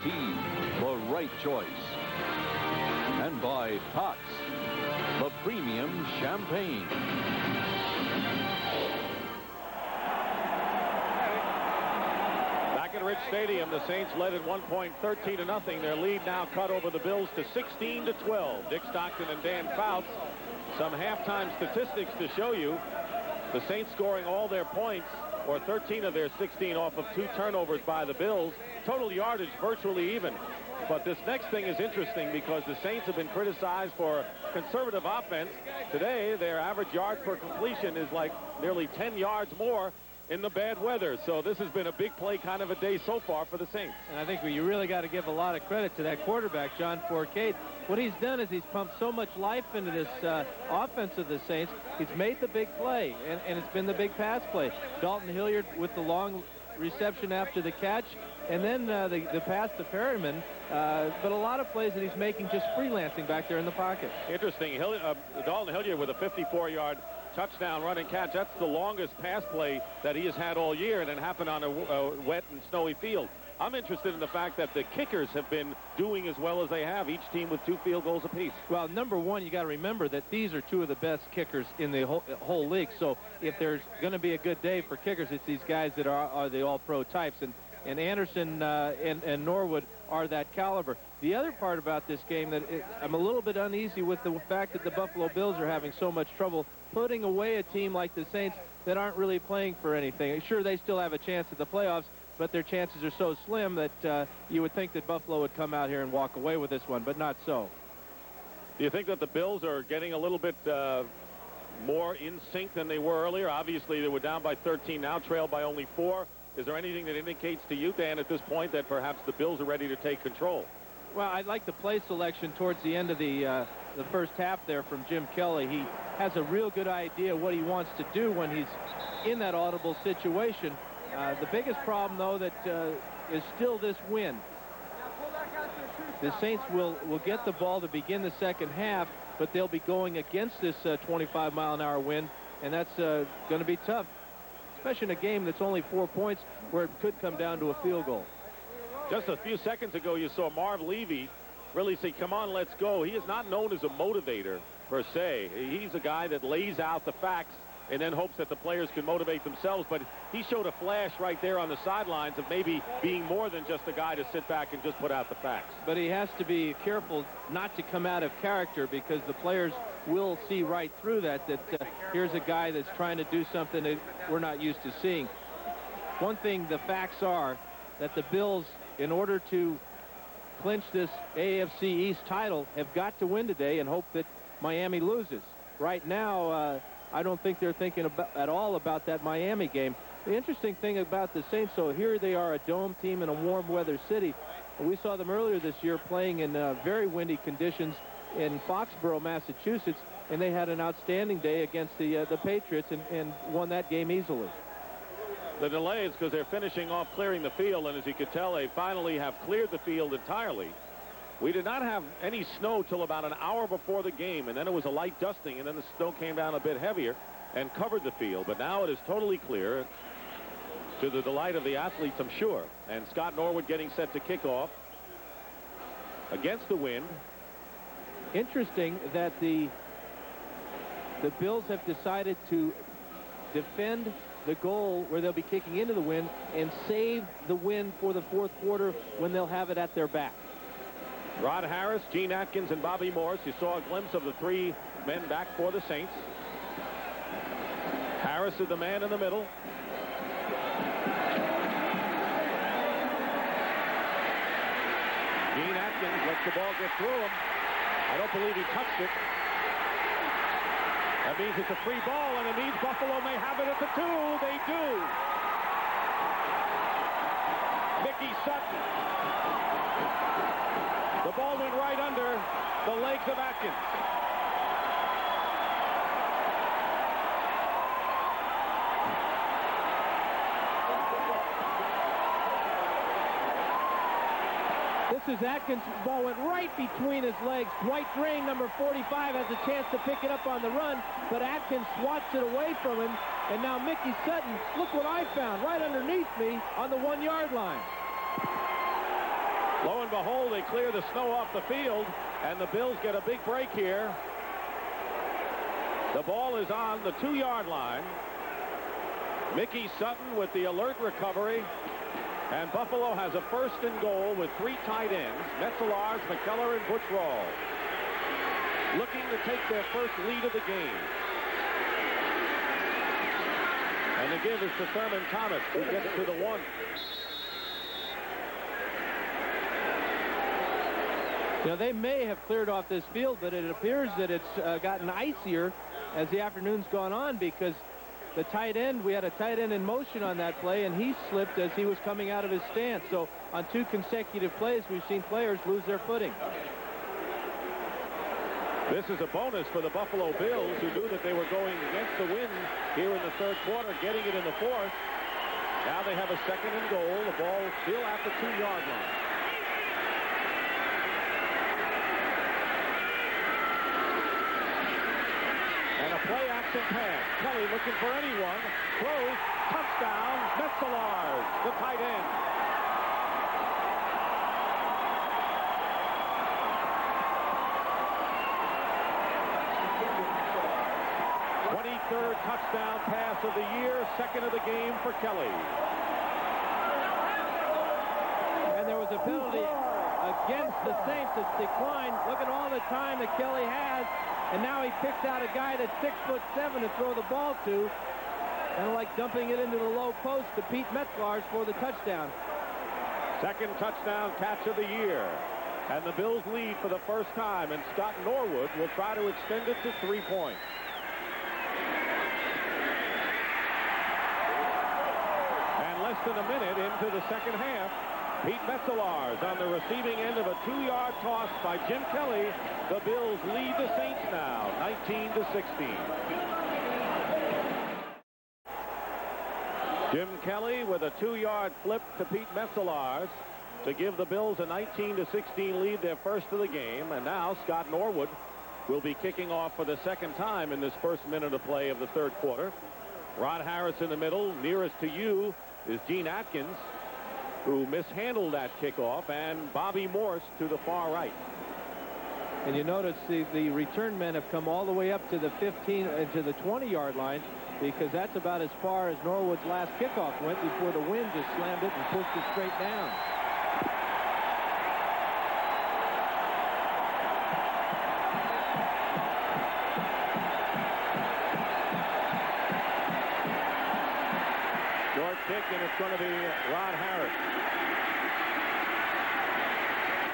Tea, the right choice. And by Tots, the premium champagne. Back at Rich Stadium, the Saints led at one point 13-0. Their lead now cut over the Bills to 16-12. Dick Stockton and Dan Fouts. Some halftime statistics to show you. The Saints scoring all their points, or 13 of their 16, off of 2 turnovers by the Bills. Total yardage virtually even. But this next thing is interesting because the Saints have been criticized for conservative offense. Today, their average yards per completion is like nearly 10 yards more in the bad weather. So this has been a big play kind of a day so far for the Saints. And I think you really got to give a lot of credit to that quarterback, John Fourcade. What he's done is he's pumped so much life into this offense of the Saints. He's made the big play, and it's been the big pass play. Dalton Hilliard with the long reception after the catch, and then the pass to Perryman. But a lot of plays that he's making just freelancing back there in the pocket. Interesting. Dalton Hilliard with a 54-yard touchdown run and catch. That's the longest pass play that he has had all year, and it happened on a wet and snowy field. I'm interested in the fact that the kickers have been doing as well as they have, each team with 2 field goals apiece. Well, number one, you got to remember that these are 2 of the best kickers in the whole league. So if there's going to be a good day for kickers, it's these guys that are the all-pro types. And Anderson and Norwood are that caliber. The other part about this game that I'm a little bit uneasy with the fact that the Buffalo Bills are having so much trouble putting away a team like the Saints that aren't really playing for anything. Sure, they still have a chance at the playoffs, but their chances are so slim that you would think that Buffalo would come out here and walk away with this one, but not so. Do you think that the Bills are getting a little bit more in sync than they were earlier? Obviously, they were down by 13, now trailed by only 4. Is there anything that indicates to you, Dan, at this point that perhaps the Bills are ready to take control? Well, I like the play selection towards the end of the first half there from Jim Kelly. He has a real good idea what he wants to do when he's in that audible situation. The biggest problem, though, that is still this wind. The Saints will get the ball to begin the second half, but they'll be going against this 25-mile-an-hour wind, and that's going to be tough, especially in a game that's only 4 points where it could come down to a field goal. Just a few seconds ago, you saw Marv Levy really say, come on, let's go. He is not known as a motivator, per se. He's a guy that lays out the facts and then hopes that the players can motivate themselves. But he showed a flash right there on the sidelines of maybe being more than just a guy to sit back and just put out the facts. But he has to be careful not to come out of character, because the players will see right through that here's a guy that's trying to do something that we're not used to seeing. One thing, the facts are that the Bills, in order to clinch this AFC East title, have got to win today and hope that Miami loses. Right now, I don't think they're thinking at all about that Miami game. The interesting thing about the Saints, so here they are, a dome team in a warm weather city. We saw them earlier this year playing in very windy conditions in Foxborough, Massachusetts, and they had an outstanding day against the Patriots and won that game easily. The delay is because they're finishing off clearing the field, and as you could tell, they finally have cleared the field entirely. We did not have any snow till about an hour before the game, and then it was a light dusting, and then the snow came down a bit heavier and covered the field. But now it is totally clear, to the delight of the athletes, I'm sure. And Scott Norwood getting set to kick off against the wind. Interesting that the Bills have decided to defend the goal where they'll be kicking into the wind and save the wind for the fourth quarter when they'll have it at their back. Rod Harris, Gene Atkins, and Bobby Morris. You saw a glimpse of the 3 men back for the Saints. Harris is the man in the middle. Gene Atkins lets the ball get through him. I don't believe he touched it. That means it's a free ball, and it means Buffalo may have it at the 2. They do. Mickey Sutton. The ball went right under the legs of Atkins. This is Atkins. The ball went right between his legs. Dwight Drain, number 45, has a chance to pick it up on the run, but Atkins swats it away from him. And now Mickey Sutton, look what I found, right underneath me on the 1-yard line. Lo and behold, they clear the snow off the field, and the Bills get a big break here. The ball is on the 2-yard line. Mickey Sutton with the alert recovery. And Buffalo has a 1st and goal with 3 tight ends, Metzelaars, McKellar, and Butch Rawls, looking to take their first lead of the game. And the give is to Thurman Thomas, who gets to the 1. You know, they may have cleared off this field, but it appears that it's gotten icier as the afternoon's gone on, because the tight end, we had a tight end in motion on that play, and he slipped as he was coming out of his stance. So on 2 consecutive plays, we've seen players lose their footing. This is a bonus for the Buffalo Bills, who knew that they were going against the wind here in the 3rd quarter, getting it in the 4th. Now they have a 2nd and goal. The ball still at the 2-yard line. And a play-action pass. Kelly looking for anyone. Throws. Touchdown. Metzelaars, the tight end. 23rd touchdown pass of the year, 2nd of the game for Kelly. And there was a penalty against the Saints that's declined. Look at all the time that Kelly has. And now he picks out a guy that's 6'7" to throw the ball to. Kind of like dumping it into the low post to Pete Metzelaars for the touchdown. 2nd touchdown catch of the year. And the Bills lead for the first time. And Scott Norwood will try to extend it to 3 points. And less than a minute into the 2nd half, Pete Metzelaars on the receiving end of a 2-yard toss by Jim Kelly. The Bills lead the Saints now, 19-16. Jim Kelly with a 2-yard flip to Pete Metzelaars to give the Bills a 19-16 lead, their first of the game. And now Scott Norwood will be kicking off for the 2nd time in this first minute of play of the 3rd quarter. Rod Harris in the middle. Nearest to you is Gene Atkins, who mishandled that kickoff, and Bobby Morse to the far right. And you notice the return men have come all the way up to the 15 to the 20-yard line, because that's about as far as Norwood's last kickoff went before the wind just slammed it and pushed it straight down. Short kick, and it's going to be Rod Harris.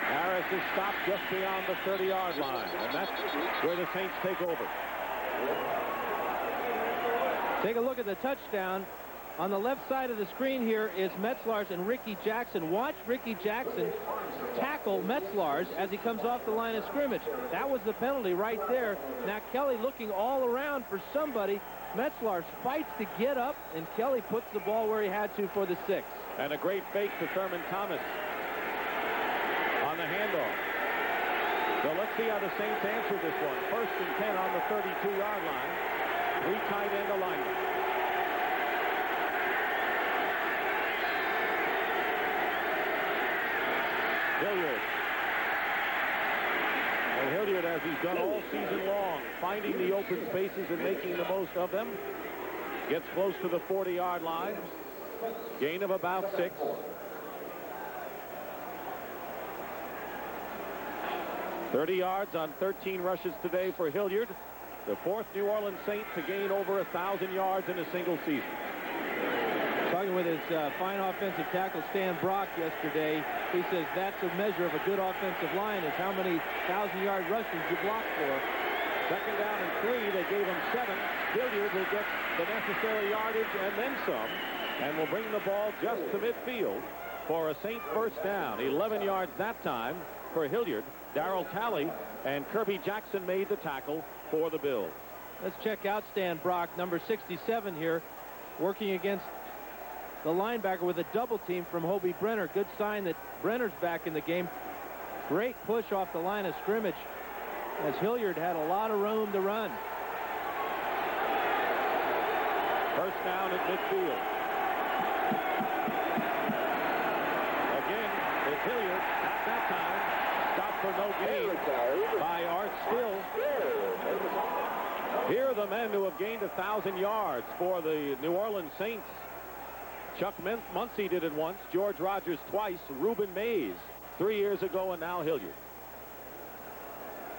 Harris is stopped just beyond the 30-yard line, and that's where the Saints take over. Take a look at the touchdown. On the left side of the screen here is Metzelaars and Ricky Jackson. Watch Ricky Jackson tackle Metzelaars as he comes off the line of scrimmage. That was the penalty right there. Now Kelly looking all around for somebody. Metzelaars fights to get up, and Kelly puts the ball where he had to for the 6. And a great fake to Thurman Thomas on the handoff. So let's see how the Saints answer this one. 1st and 10 on the 32-yard line. 3 tight end alignment. Hilliard. And Hilliard, as he's done all season long, finding the open spaces and making the most of them, gets close to the 40-yard line. Gain of about 6. $30 yards on 13 rushes today for Hilliard, the 4th New Orleans Saint to gain over 1,000 yards in a single season. Talking with his fine offensive tackle Stan Brock yesterday, he says that's a measure of a good offensive line, is how many 1,000-yard rushes you block for. 2nd down and 3. They gave him 7. Hilliard will get the necessary yardage and then some, and will bring the ball just to midfield for a Saint first down. 11 yards that time for Hilliard. Darryl Talley and Kirby Jackson made the tackle for the Bills. Let's check out Stan Brock, number 67 here, working against the linebacker with a double team from Hobie Brenner. Good sign that Brenner's back in the game. Great push off the line of scrimmage as Hilliard had a lot of room to run. First down at midfield. Again, it's Hilliard. At that time, stopped for no gain by Art Still. Here are the men who have gained 1,000 yards for the New Orleans Saints. Chuck Muncie did it once, George Rogers twice, Reuben Mays 3 years ago, and now Hilliard.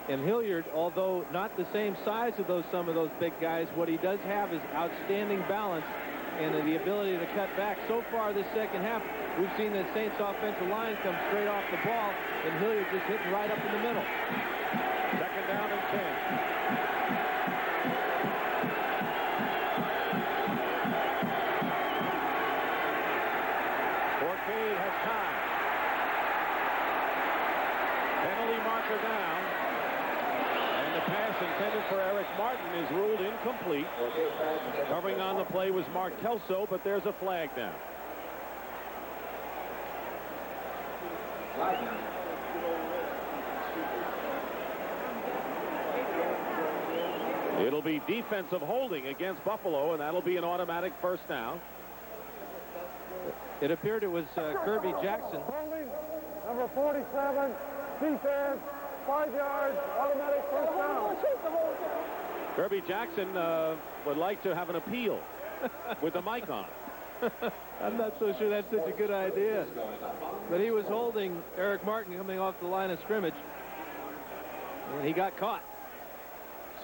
And Hilliard, although not the same size of some of those big guys, what he does have is outstanding balance and the ability to cut back. So far this second half, we've seen the Saints offensive line come straight off the ball, and Hilliard just hitting right up in the middle. Second down and 10. Forcade has time. Penalty marker down. And the pass intended for Eric Martin is ruled incomplete. Covering on the play was Mark Kelso, but there's a flag down. It'll be defensive holding against Buffalo, and that'll be an automatic first down. It appeared it was Kirby Jackson. Holding, number 47, defense, 5 yards, automatic first down. Kirby Jackson would like to have an appeal with the mic on. I'm not so sure that's such a good idea. But he was holding Eric Martin coming off the line of scrimmage, and he got caught.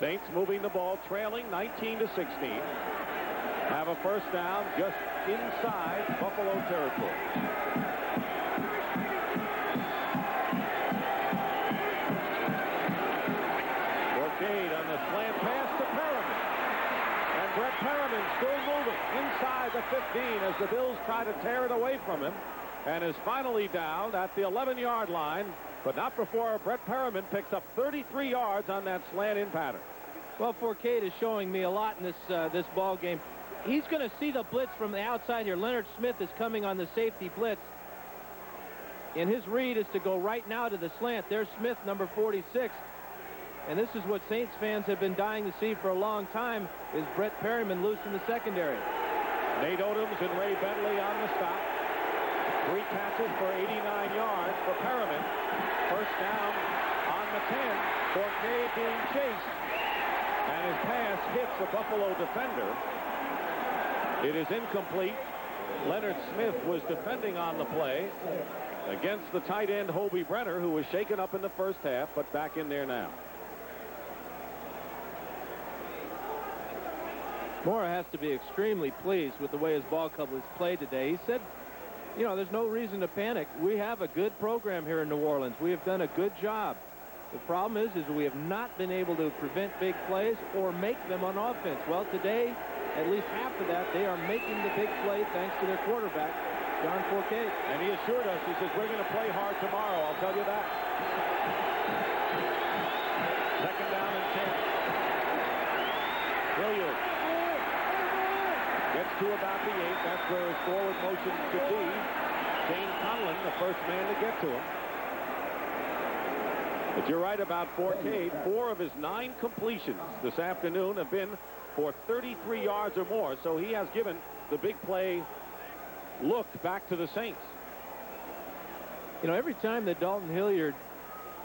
Saints moving the ball, trailing 19-16. Have a first down just inside Buffalo territory. Forcade on the slant pass to Perriman. And Brett Perriman still moving inside the 15 as the Bills try to tear it away from him, and is finally down at the 11-yard line, but not before Brett Perriman picks up 33 yards on that slant-in pattern. Well, Forcade is showing me a lot in this ball game. He's going to see the blitz from the outside here. Leonard Smith is coming on the safety blitz, and his read is to go right now to the slant. There's Smith, number 46, and this is what Saints fans have been dying to see for a long time, is Brett Perriman loose in the secondary. Nate Odoms and Ray Bentley on the stop. 3 catches for 89 yards for Perriman. First down on the 10. Forcade being chased, and his pass hits a Buffalo defender. It is incomplete. Leonard Smith was defending on the play against the tight end Hobie Brenner, who was shaken up in the first half, but back in there now. Mora has to be extremely pleased with the way his ball club was played today. He said, you know, there's no reason to panic. We have a good program here in New Orleans. We have done a good job. The problem is we have not been able to prevent big plays or make them on offense. Well, today, at least half of that, they are making the big play thanks to their quarterback, John Forcade. And he assured us, he says, we're going to play hard tomorrow, I'll tell you that. Second down and 10. Hilliard gets to about the 8. That's where his forward motion should be. Shane Conlon, the first man to get to him. But you're right about Forcade. 4 of his 9 completions this afternoon have been for 33 yards or more, so he has given the big play look back to the Saints. You know, every time that Dalton Hilliard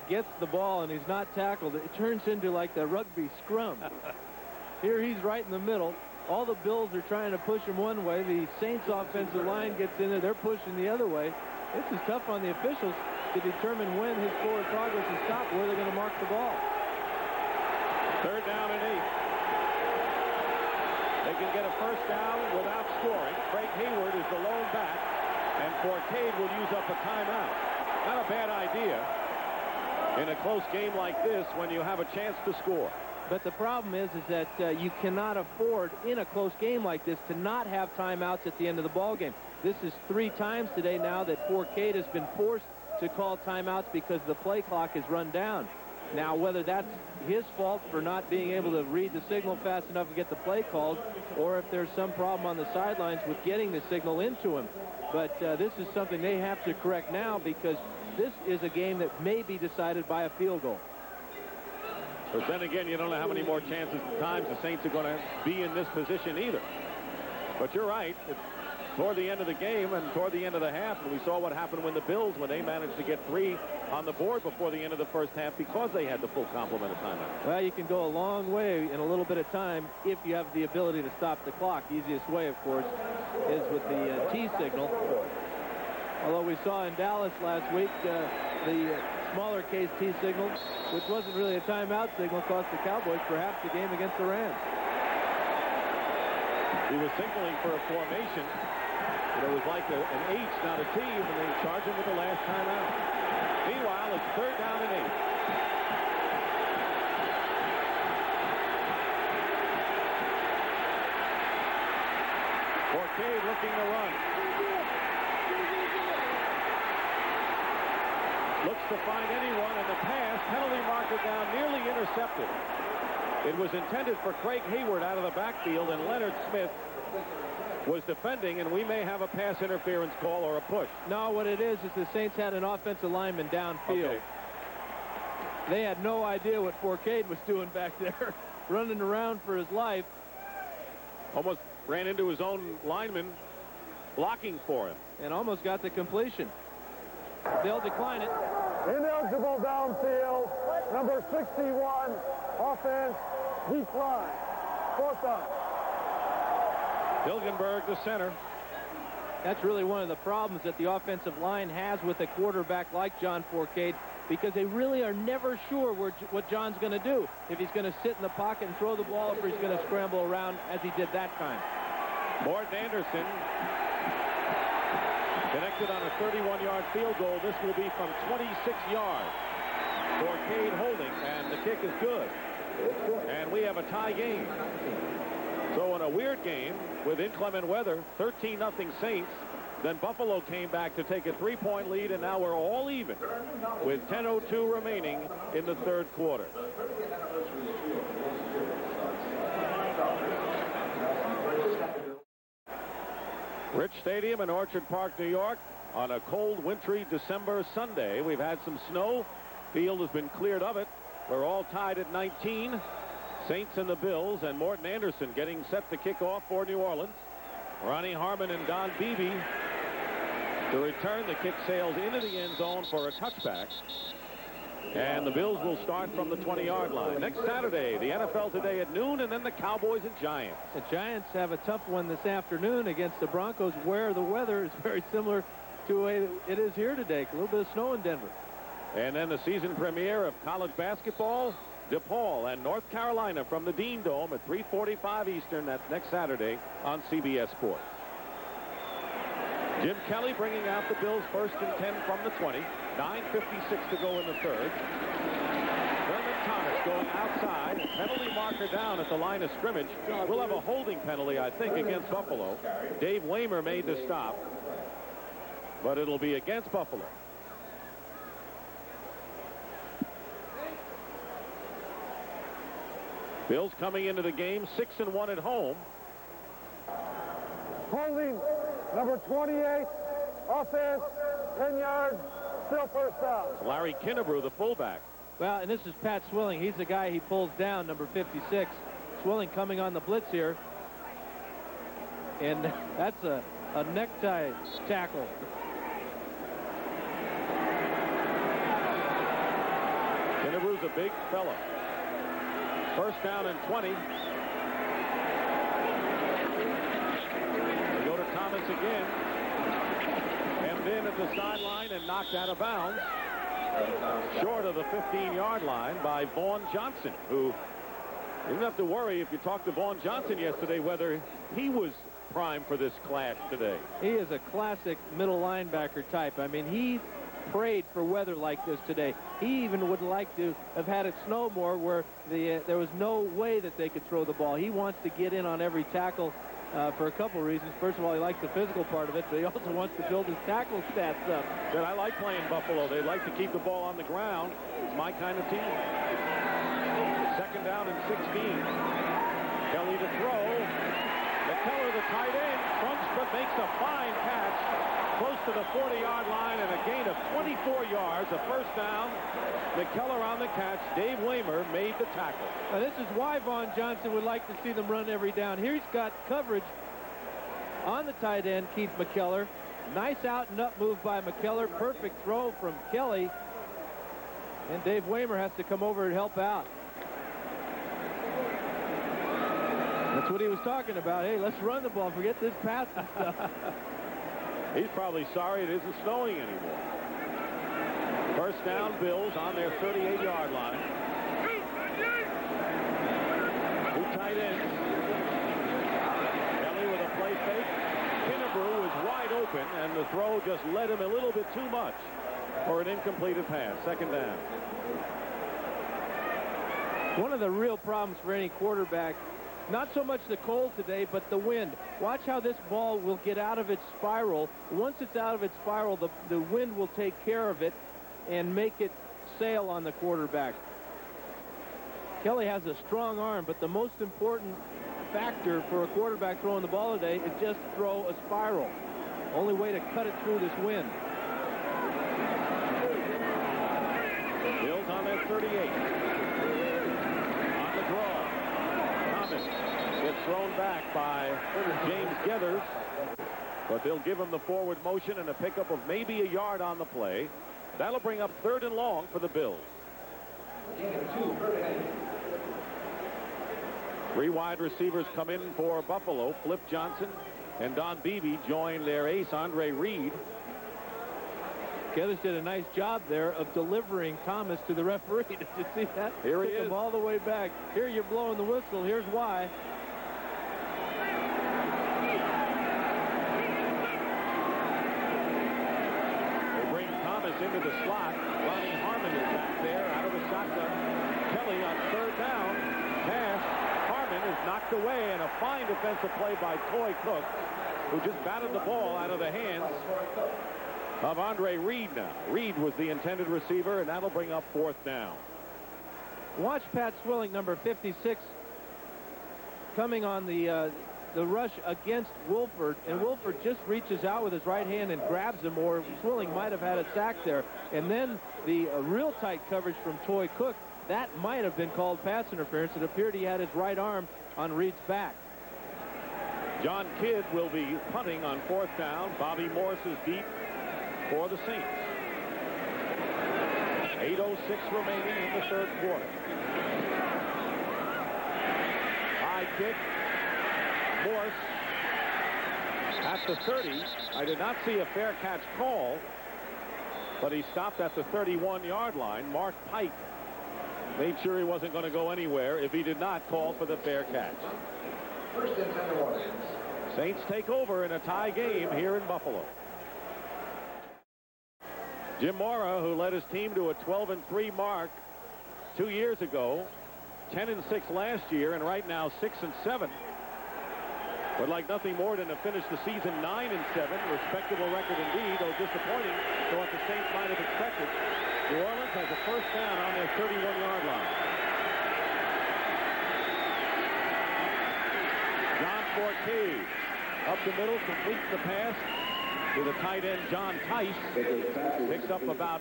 gets the ball and he's not tackled, it turns into like the rugby scrum. Here he's right in the middle. All the Bills are trying to push him one way. The Saints offensive line gets in there. They're pushing the other way. This is tough on the officials to determine when his forward progress is stopped, where they're going to mark the ball. Third down and 8. They can get a first down without scoring. Craig Hayward is the lone back, and Forcade will use up a timeout. Not a bad idea in a close game like this when you have a chance to score. But the problem is that you cannot afford in a close game like this to not have timeouts at the end of the ball game. This is 3 times today now that Forcade has been forced to call timeouts because the play clock is run down. Now, whether that's his fault for not being able to read the signal fast enough to get the play called, or if there's some problem on the sidelines with getting the signal into him. But this is something they have to correct now, because this is a game that may be decided by a field goal. But then again, you don't know how many more chances and times the Saints are going to be in this position either. But you're right. toward the end of the game and toward the end of the half. And we saw what happened when the Bills, when they managed to get 3 on the board before the end of the first half because they had the full complement of timeouts. Well, you can go a long way in a little bit of time if you have the ability to stop the clock. Easiest way, of course, is with the T signal. Although we saw in Dallas last week the smaller case T signal, which wasn't really a timeout signal, cost the Cowboys perhaps the game against the Rams. He was signaling for a formation. But it was like an H, not a T, and they charge him with the last timeout. Meanwhile, it's 3rd down and 8. Forcade looking to run. Looks to find anyone, and the pass, penalty marker down, nearly intercepted. It was intended for Craig Hayward out of the backfield, and Leonard Smith was defending, and we may have a pass interference call or a push. No, what it is the Saints had an offensive lineman downfield. Okay. They had no idea what Forcade was doing back there, running around for his life. Almost ran into his own lineman blocking for him. And almost got the completion. They'll decline it. Ineligible downfield. Number 61. Offense decline. 4th down. Hilgenberg, the center. That's really one of the problems that the offensive line has with a quarterback like John Forcade, because they really are never sure what John's going to do. If he's going to sit in the pocket and throw the ball, or if he's going to scramble around as he did that time. Morton Anderson connected on a 31-yard field goal. This will be from 26 yards. Forcade holding, and the kick is good. And we have a tie game. So in a weird game with inclement weather, 13-0 Saints. Then Buffalo came back to take a 3-point lead, and now we're all even with 10:02 remaining in the 3rd quarter. Rich Stadium in Orchard Park, New York, on a cold, wintry December Sunday. We've had some snow. Field has been cleared of it. We're all tied at 19. Saints and the Bills, and Morton Anderson getting set to kick off for New Orleans. Ronnie Harmon and Don Beebe to return. The kick sails into the end zone for a touchback. And the Bills will start from the 20-yard line. Next Saturday, the NFL Today at noon, and then the Cowboys and Giants. The Giants have a tough one this afternoon against the Broncos, where the weather is very similar to the way it is here today. A little bit of snow in Denver. And then the season premiere of college basketball, DePaul and North Carolina from the Dean Dome at 3:45 Eastern. That's next Saturday on CBS Sports. Jim Kelly bringing out the Bills 1st and 10 from the 20. 9:56 to go in the 3rd. Vernon Thomas going outside. Penalty marker down at the line of scrimmage. We'll have a holding penalty, I think, against Buffalo. Dave Waymer made the stop, but it'll be against Buffalo. Bills coming into the game 6-1 at home. Holding number 28. Offense 10 yards. Still 1st down. Larry Kinnebrew, the fullback. Well, and this is Pat Swilling. He's the guy he pulls down, number 56. Swilling coming on the blitz here. And that's a necktie tackle. Kinnebrew's a big fella. 1st down and 20. They go to Thomas again. And then at the sideline and knocked out of bounds. Short of the 15-yard line by Vaughn Johnson, who you didn't have to worry if you talked to Vaughn Johnson yesterday whether he was prime for this clash today. He is a classic middle linebacker type. I mean, he prayed for weather like this today. He even would like to have had it snow more, where there was no way that they could throw the ball. He wants to get in on every tackle for a couple reasons. First of all, he likes the physical part of it, but he also wants to build his tackle stats up. But I like playing Buffalo. They like to keep the ball on the ground. It's my kind of team. 2nd down and 16. Kelly to throw. McKellar, the tight end, crunch, but makes a fine catch close to the 40-yard line, and a gain of 24 yards, a 1st down. McKellar on the catch. Dave Waymer made the tackle. Now, this is why Vaughn Johnson would like to see them run every down. Here he's got coverage on the tight end, Keith McKellar. Nice out and up move by McKellar. Perfect throw from Kelly. And Dave Waymer has to come over and help out. That's what he was talking about. Hey, let's run the ball. Forget this passing stuff. He's probably sorry it isn't snowing anymore. First down, Bills on their 38-yard line. Two tight ends. Kelly with a play fake. Kennebrew is wide open, and the throw just led him a little bit too much for an incompleted pass. Second down. One of the real problems for any quarterback, not so much the cold today, but the wind. Watch how this ball will get out of its spiral. Once it's out of its spiral, the wind will take care of it and make it sail on the quarterback. Kelly has a strong arm, but the most important factor for a quarterback throwing the ball today is just throw a spiral. Only way to cut it through this wind. Bills on their 38. On the draw. Thomas gets thrown back by James Gethers, but they'll give him the forward motion and a pickup of maybe a yard on the play. That'll bring up 3rd and long for the Bills. 3 wide receivers come in for Buffalo. Flip Johnson and Don Beebe join their ace, Andre Reed. Gethers did a nice job there of delivering Thomas to the referee. Did you see that? Here he Took is. him all the way back. Here you're blowing the whistle. Here's why. Into the slot. Ronnie Harmon is back there out of the shotgun. Kelly on 3rd down. Pass. Harmon is knocked away, and a fine defensive play by Toy Cook, who just batted the ball out of the hands of Andre Reed now. Reed was the intended receiver, and that'll bring up 4th down. Watch Pat Swilling, number 56, coming on the rush against Wolford, and Wolford just reaches out with his right hand and grabs him, or Swilling might have had a sack there. And then the real tight coverage from Toy Cook, that might have been called pass interference. It appeared he had his right arm on Reed's back. John Kidd will be punting on 4th down. Bobby Morse is deep for the Saints. 8:06 remaining in the 3rd quarter. High kick. Morse at the 30. I did not see a fair catch call, but he stopped at the 31-yard line. Mark Pike made sure he wasn't going to go anywhere if he did not call for the fair catch. Saints take over in a tie game here in Buffalo. Jim Mora, who led his team to a 12-3 mark 2 years ago, 10-6 last year, and right now 6-7. Would like nothing more than to finish the season 9-7. Respectable record indeed, though disappointing to what the Saints might have expected. New Orleans has a first down on their 31-yard line. John Forte up the middle, completes the pass to the tight end John Tice. Picks up about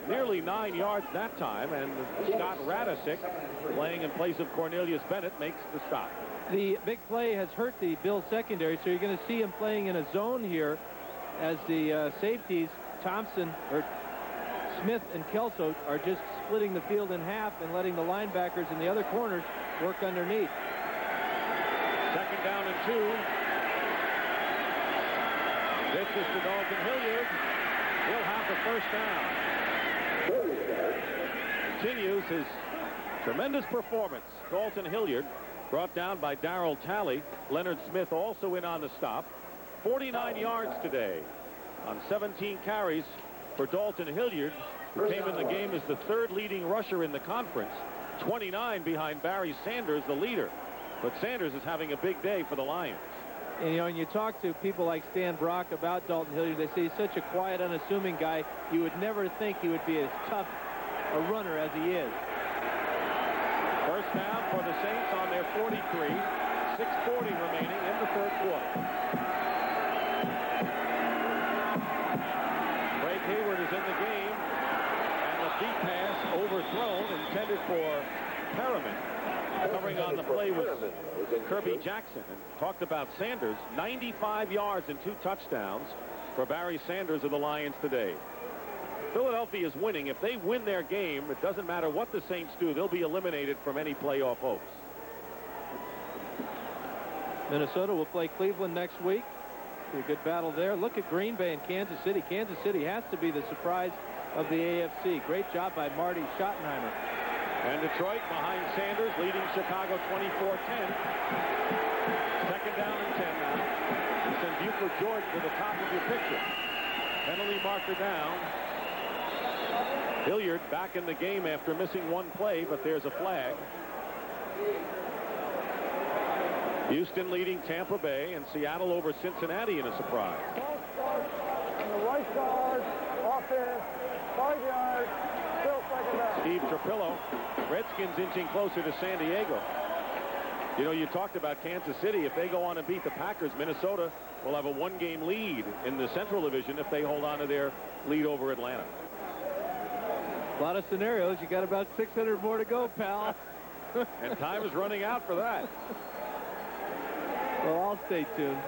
nearly 9 yards that time, and Scott Radisick, playing in place of Cornelius Bennett, makes the stop. The big play has hurt the Bills secondary, so you're going to see him playing in a zone here as the safeties, Thompson, or Smith and Kelso, are just splitting the field in half and letting the linebackers in the other corners work underneath. 2nd down and 2. This is to Dalton Hilliard. He'll have the first down. Continues his tremendous performance. Dalton Hilliard, brought down by Darryl Talley. Leonard Smith also in on the stop. 49 yards today on 17 carries for Dalton Hilliard, who came in the game as the 3rd leading rusher in the conference. 29 behind Barry Sanders, the leader. But Sanders is having a big day for the Lions. And, you know, when you talk to people like Stan Brock about Dalton Hilliard, they say he's such a quiet, unassuming guy. You would never think he would be as tough a runner as he is. First down for the Saints on their 43. 6:40 remaining in the 3rd quarter. Craig Hayward is in the game, and the deep pass overthrown, intended for Perriman. Covering on the play was Kirby Jackson, and talked about Sanders. 95 yards and 2 touchdowns for Barry Sanders of the Lions today. Philadelphia is winning. If they win their game, it doesn't matter what the Saints do. They'll be eliminated from any playoff hopes. Minnesota will play Cleveland next week. Be a good battle there. Look at Green Bay and Kansas City. Kansas City has to be the surprise of the AFC. Great job by Marty Schottenheimer. And Detroit behind Sanders, leading Chicago 24-10. Second down and 10 now. You send Buford Jordan to the top of your picture. Penalty marker down. Hilliard back in the game after missing 1 play, but there's a flag. Houston leading Tampa Bay, and Seattle over Cincinnati in a surprise. On the right side, offense, 5 yards, still second down. Steve Trapillo. Redskins inching closer to San Diego. You know, you talked about Kansas City. If they go on and beat the Packers, Minnesota will have a 1-game lead in the Central Division if they hold on to their lead over Atlanta. A lot of scenarios. You got about 600 more to go, pal. And time is running out for that. Well, I'll stay tuned.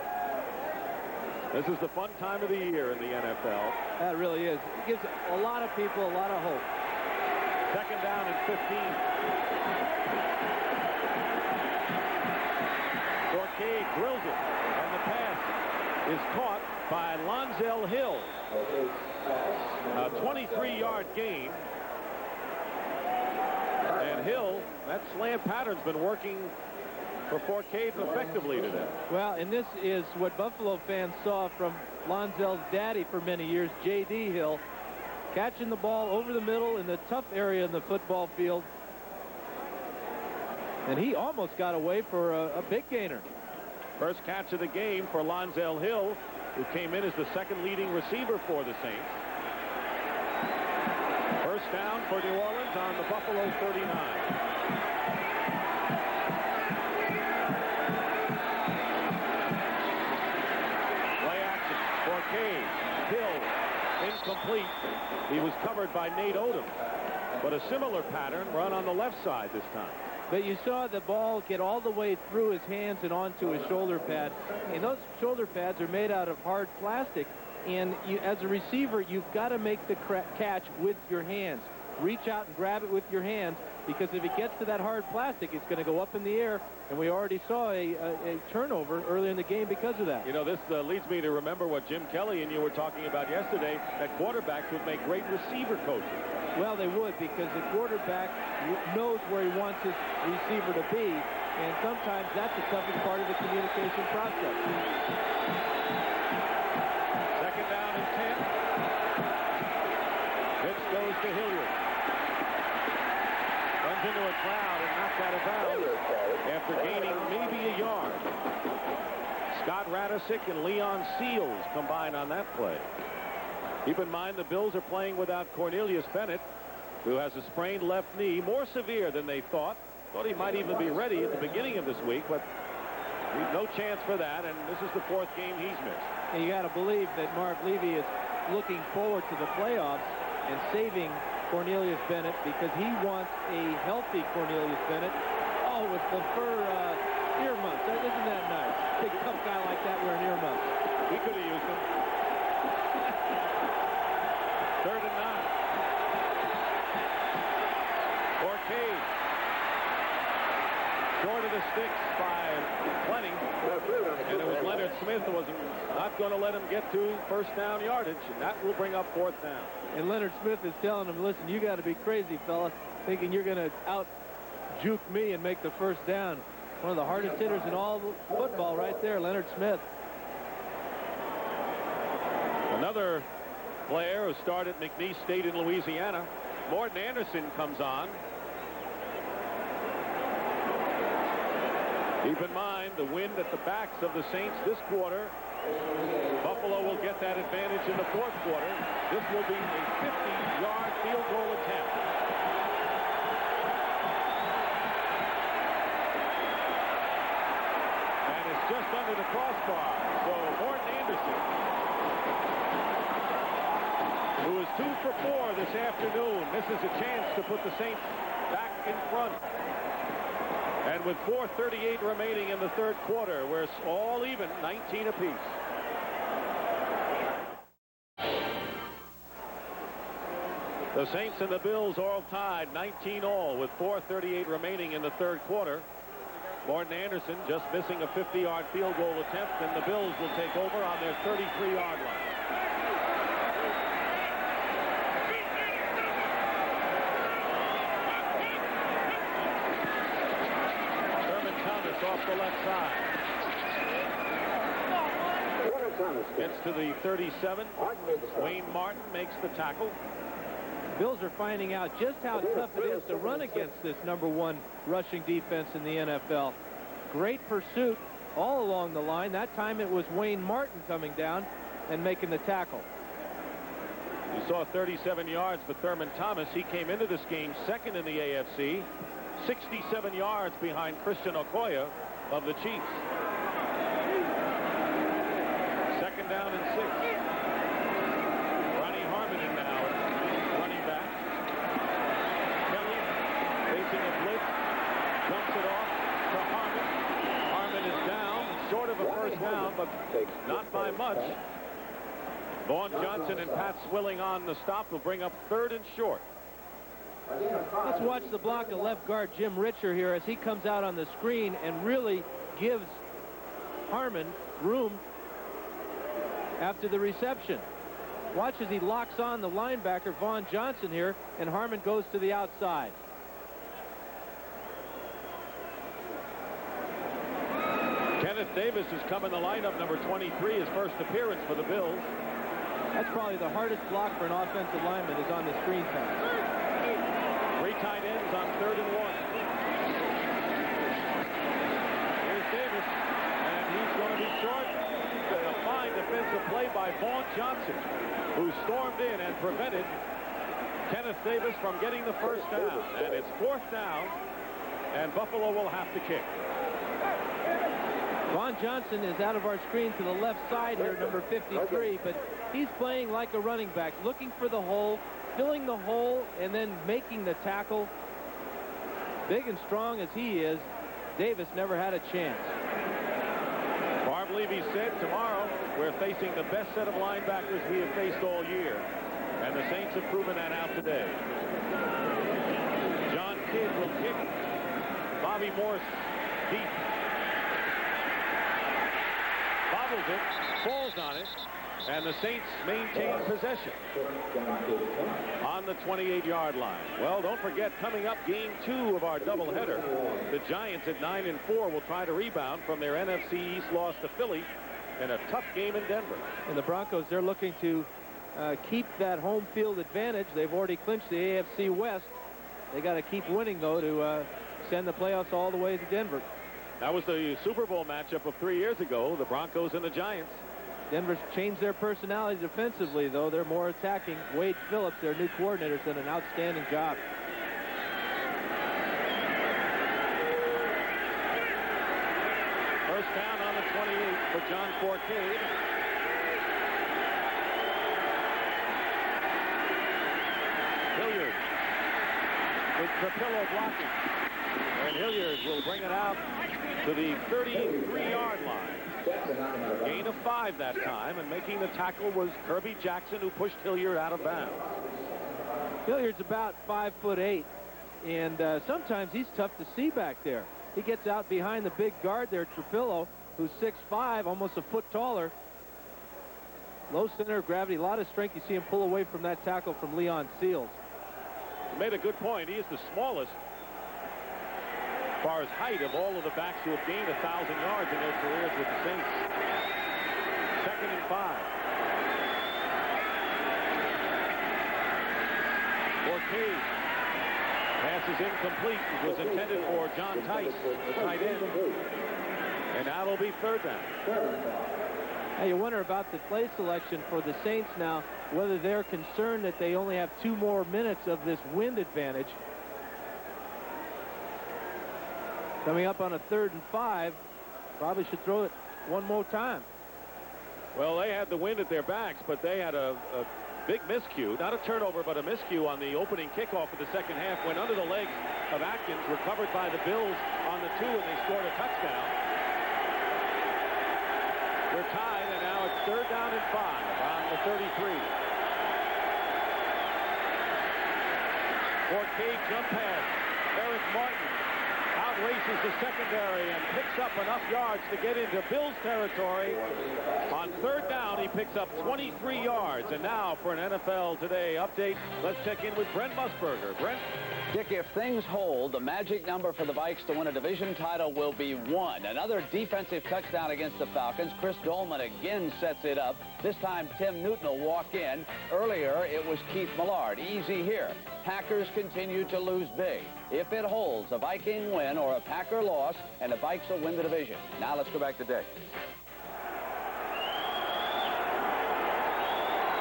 This is the fun time of the year in the NFL. That really is. It gives a lot of people a lot of hope. Second down and 15. Forcade drills it, and the pass is caught by Lonzel Hill. A 23-yard gain. And Hill, that slam pattern's been working for Forcade effectively today. Well, and this is what Buffalo fans saw from Lonzel's daddy for many years, J.D. Hill. Catching the ball over the middle in the tough area in the football field. And he almost got away for a big gainer. First catch of the game for Lonzel Hill, who came in as the second leading receiver for the Saints. First down for New Orleans on the Buffalo 39. Play action. Forcade. Hill. Incomplete. He was covered by Nate Odom. But a similar pattern run on the left side this time. But you saw the ball get all the way through his hands and onto his shoulder pad. And those shoulder pads are made out of hard plastic. And you, as a receiver, you've got to make the catch with your hands. Reach out and grab it with your hands, because if it gets to that hard plastic, it's going to go up in the air. And we already saw a turnover earlier in the game because of that. You know, this leads me to remember what Jim Kelly and you were talking about yesterday, that quarterbacks would make great receiver coaches. Well, they would, because the quarterback knows where he wants his receiver to be, and sometimes that's the toughest part of the communication process. Second down and 10. Pitch goes to Hilliard. Runs into a crowd and knocked out of bounds after gaining maybe a yard. Scott Radisick and Leon Seals combined on that play. Keep in mind the Bills are playing without Cornelius Bennett, who has a sprained left knee, more severe than they thought. Thought he might even be ready at the beginning of this week, but no chance for that, and this is the 4th game he's missed. And you got to believe that Marv Levy is looking forward to the playoffs and saving Cornelius Bennett, because he wants a healthy Cornelius Bennett. Oh, with the fur earmuffs. Isn't that nice? Big tough guy like that wearing earmuffs. We could have used him. 3rd and 9. Forcade. Short of the sticks by plenty. And it was Leonard Smith who was not going to let him get to first down yardage, and that will bring up 4th down. And Leonard Smith is telling him, listen, you got to be crazy, fella, thinking you're going to out-juke me and make the first down. One of the hardest hitters in all football right there, Leonard Smith. Another player who started at McNeese State in Louisiana. Morton Anderson comes on. Keep in mind the wind at the backs of the Saints this quarter. Buffalo will get that advantage in the 4th quarter. This will be a 50-yard field goal attempt. And it's just under the crossbar. So Morton Anderson, who is 2 for 4 this afternoon, misses a chance to put the Saints back in front. And with 4:38 remaining in the third quarter, we're all even, 19 apiece. The Saints and the Bills all tied 19 all with 4:38 remaining in the third quarter. Morton Anderson just missing a 50-yard field goal attempt, and the Bills will take over on their 33-yard line. Thurman Thomas off the left side. Gets to the 37. Wayne Martin makes the tackle. Bills are finding out just how tough it is to run against this #1 rushing defense in the NFL. Great pursuit all along the line. That time it was Wayne Martin coming down and making the tackle. You saw 37 yards for Thurman Thomas. He came into this game second in the AFC, 67 yards behind Christian Okoye of the Chiefs. Second down and 6. Ronnie Harmon now running back. Kelly facing a blitz, dumps it off to Harmon. Harmon is down, short of a first down, but not by much. Vaughn Johnson and Pat Swilling on the stop will bring up 3rd and short. Let's watch the block of left guard Jim Richer here as he comes out on the screen and really gives Harmon room after the reception. Watch as he locks on the linebacker Vaughn Johnson here, and Harmon goes to the outside. Kenneth Davis has come in the lineup, number 23, his first appearance for the Bills. That's probably the hardest block for an offensive lineman is on the screen pass. 3 tight ends on 3rd and 1. Here's Davis, and he's going to be short. A fine defensive play by Vaughn Johnson, who stormed in and prevented Kenneth Davis from getting the first down. And it's 4th down, and Buffalo will have to kick. Vaughn Johnson is out of our screen to the left side here, number 53, but he's playing like a running back, looking for the hole, filling the hole, and then making the tackle. Big and strong as he is, Davis never had a chance. Barb Levy said tomorrow we're facing the best set of linebackers we have faced all year, and the Saints have proven that out today. John Kidd will kick. Bobby Morse deep. Bobbles it, falls on it, and the Saints maintain possession on the 28-yard line. Well, don't forget, coming up, game 2 of our doubleheader, the Giants at 9-4 will try to rebound from their NFC East loss to Philly in a tough game in Denver. And the Broncos, they're looking to keep that home field advantage. They've already clinched the AFC West. They got to keep winning, though, to send the playoffs all the way to Denver. That was the Super Bowl matchup of 3 years ago, the Broncos and the Giants. Denver's changed their personality defensively, though. They're more attacking. Wade Phillips, their new coordinator, has done an outstanding job. First down on the 28 for John Forcade. Hilliard with Trapillo blocking. And Hilliard will bring it out to the 33-yard line. Gain of 5 that time, and making the tackle was Kirby Jackson, who pushed Hilliard out of bounds. Hilliard's about 5'8", and sometimes he's tough to see back there. He gets out behind the big guard there, Trapillo, who's 6'5", almost a foot taller. Low center of gravity, a lot of strength. You see him pull away from that tackle from Leon Seals. He made a good point. He is the smallest, as far as height, of all of the backs who have gained 1,000 yards in their careers with the Saints. 2nd and 5. Forcade. Pass is incomplete. It was intended for John Tice, the tight end. And now it'll be 3rd down. Hey, you wonder about the play selection for the Saints now, whether they're concerned that they only have 2 more minutes of this wind advantage. Coming up on a 3rd and 5, probably should throw it one more time. Well, they had the wind at their backs, but they had a big miscue, not a turnover, but a miscue on the opening kickoff of the second half. Went under the legs of Atkins, recovered by the Bills on the 2, and they scored a touchdown. We're tied, and now it's 3rd down and 5 on the 33. Forcade jump pass. Eric Martin outraces the secondary and picks up enough yards to get into Bills territory. On 3rd down, he picks up 23 yards. And now for an NFL Today update, let's check in with Brent Musburger. Brent? Dick, if things hold, the magic number for the Vikes to win a division title will be 1. Another defensive touchdown against the Falcons. Chris Dolman again sets it up. This time, Tim Newton will walk in. Earlier, it was Keith Millard. Easy here. Packers continue to lose big. If it holds, a Viking win or a Packer loss, and the Vikes will win the division. Now let's go back to Dick.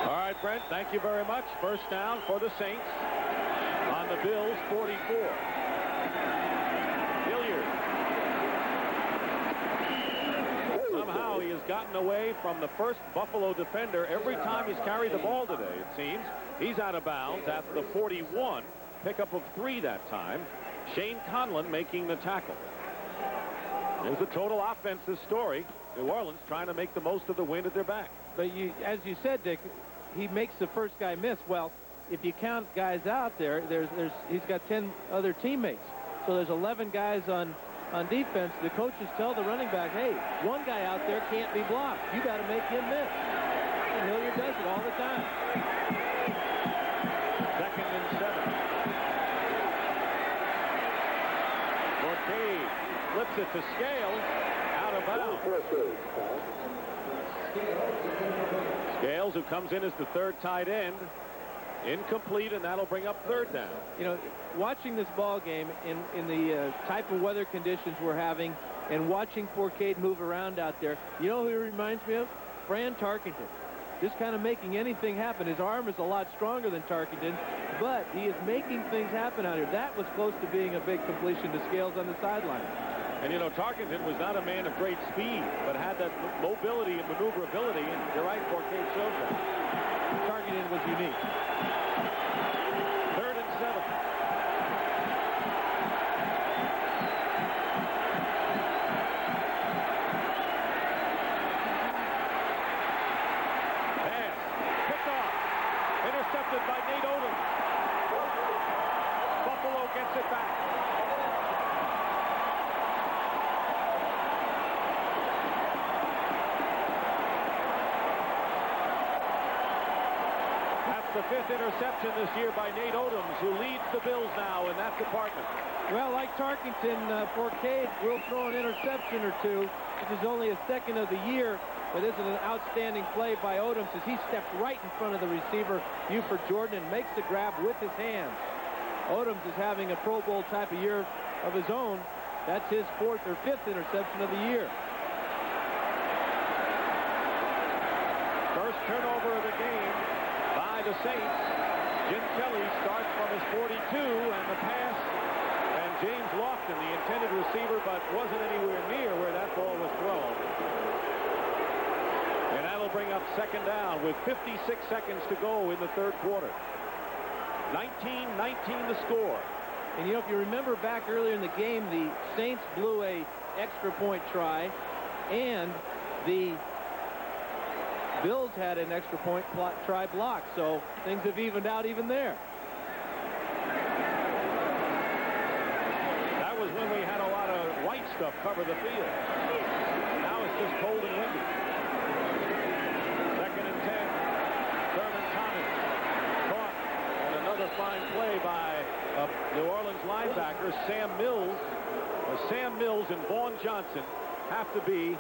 All right, Brent, thank you very much. First down for the Saints on the Bills' 44. Hilliard. Somehow he has gotten away from the first Buffalo defender every time he's carried the ball today, it seems. He's out of bounds at the 41. Pickup of 3 that time. Shane Conlon making the tackle. There's the total offensive story. New Orleans trying to make the most of the wind at their back. But as you said, Dick, he makes the first guy miss. Well, if you count guys out there, he's got 10 other teammates. So there's 11 guys on defense. The coaches tell the running back, hey, one guy out there can't be blocked. You got to make him miss. And Hilliard does it all the time. 2nd and 7. Forcade flips it to Scales, out of bounds. Scales, who comes in as the 3rd tight end, incomplete, and that'll bring up 3rd down. You know, watching this ball game in the type of weather conditions we're having, and watching Forcade move around out there, you know who he reminds me of? Fran Tarkenton. Just kind of making anything happen. His arm is a lot stronger than Tarkenton, but he is making things happen out here. That was close to being a big completion to Scales on the sideline. And, you know, Tarkenton was not a man of great speed, but had that mobility and maneuverability, and you're right, Forcade shows that. Tarkenton was unique. 3rd and 7. Pass. Picked off. Intercepted by Nate Odom. Buffalo gets it back. The 5th interception this year by Nate Odoms, who leads the Bills now in that department. Well, like Tarkenton, Forcade will throw an interception or two. This is only his 2nd of the year, but this is an outstanding play by Odoms as he steps right in front of the receiver, Buford Jordan, and makes the grab with his hands. Odoms is having a Pro Bowl type of year of his own. That's his 4th or 5th interception of the year. First turnover of the game by the Saints. Jim Kelly starts from his 42, and the pass, and James Lofton, the intended receiver, but wasn't anywhere near where that ball was thrown. And that'll bring up 2nd down with 56 seconds to go in the 3rd quarter. 19-19 the score. And you know, if you remember back earlier in the game, the Saints blew a extra point try, and the Bills had an extra point try block, so things have evened out even there. That was when we had a lot of white stuff cover the field. Now it's just cold and windy. 2nd and 10. Thurman Thomas caught, and another fine play by New Orleans linebacker Sam Mills. Sam Mills and Vaughn Johnson have to be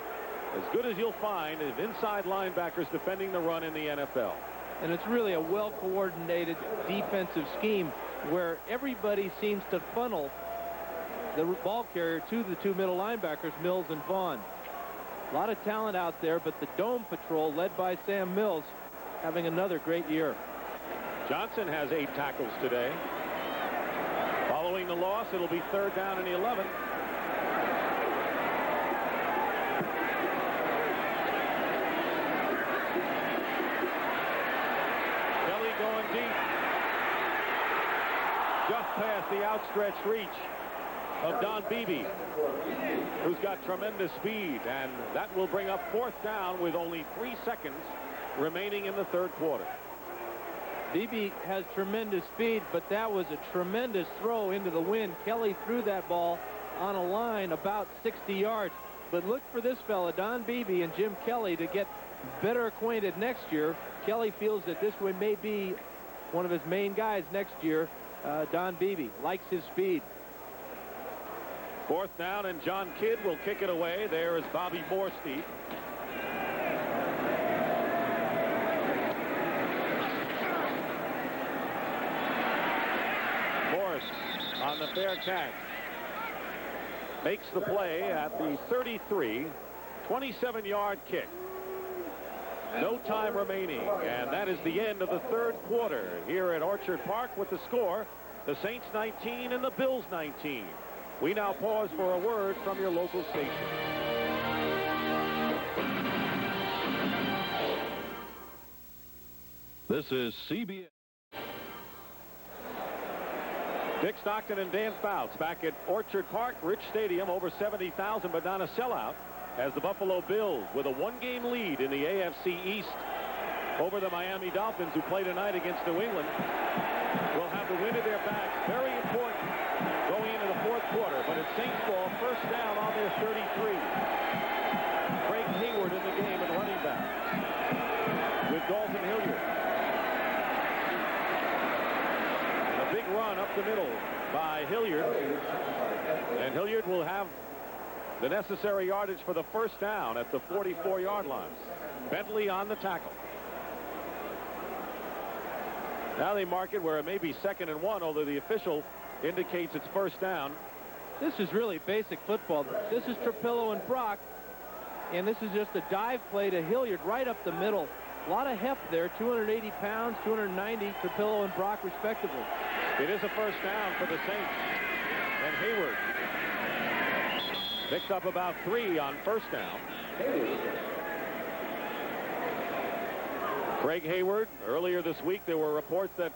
as good as you'll find as inside linebackers defending the run in the NFL. And it's really a well-coordinated defensive scheme where everybody seems to funnel the ball carrier to the 2 middle linebackers, Mills and Vaughn. A lot of talent out there, but the Dome Patrol, led by Sam Mills, having another great year. Johnson has 8 tackles today. Following the loss, it'll be 3rd down and 11. Going deep. Just past the outstretched reach. of Don Beebe, who's got tremendous speed, and that will bring up 4th down with only 3 seconds remaining in the 3rd quarter. Beebe has tremendous speed, but that was a tremendous throw into the wind. Kelly threw that ball on a line about 60 yards. But look for this fella, Don Beebe and Jim Kelly, to get better acquainted next year. Kelly feels that this one may be one of his main guys next year. Don Beebe likes his speed. 4th down, and John Kidd will kick it away. There is Bobby Morstead. Morris on the fair catch. Makes the play at the 33, 27-yard kick. No time remaining, and that is the end of the 3rd quarter here at Orchard Park with the score, the Saints 19 and the Bills 19. We now pause for a word from your local station. This is CBS. Dick Stockton and Dan Fouts back at Orchard Park, Rich Stadium, over 70,000, but not a sellout, as the Buffalo Bills, with a 1-game lead in the AFC East over the Miami Dolphins, who play tonight against New England, will have the wind at their backs. Very important going into the 4th quarter, but it's Saints ball, 1st down on their 33. Craig Hayward in the game at running back with Dalton Hilliard. A big run up the middle by Hilliard, and Hilliard will have the necessary yardage for the 1st down at the 44-yard line. Bentley on the tackle. Now they mark it where it may be 2nd and 1, although the official indicates it's 1st down. This is really basic football. This is Trapillo and Brock, and this is just a dive play to Hilliard right up the middle. A lot of heft there, 280 pounds, 290, Trapillo and Brock respectively. It is a 1st down for the Saints, and Hayward picks up about 3 on 1st down. Craig Hayward, earlier this week there were reports that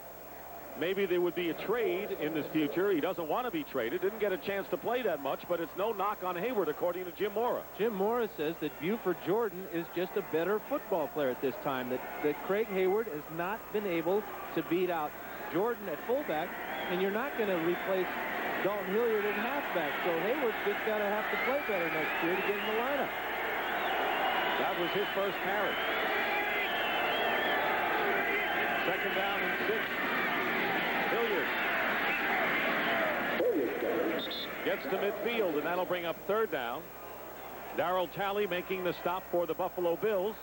maybe there would be a trade in this future. He doesn't want to be traded, didn't get a chance to play that much, but it's no knock on Hayward according to Jim Mora. Jim Mora says that Buford Jordan is just a better football player at this time, that Craig Hayward has not been able to beat out Jordan at fullback, and you're not going to replace Dalton Hilliard at halfback, so Hayward's just got to have to play better next year to get in the lineup. That was his 1st carry. 2nd down and 6. Hilliard gets to midfield, and that'll bring up 3rd down. Darryl Talley making the stop for the Buffalo Bills.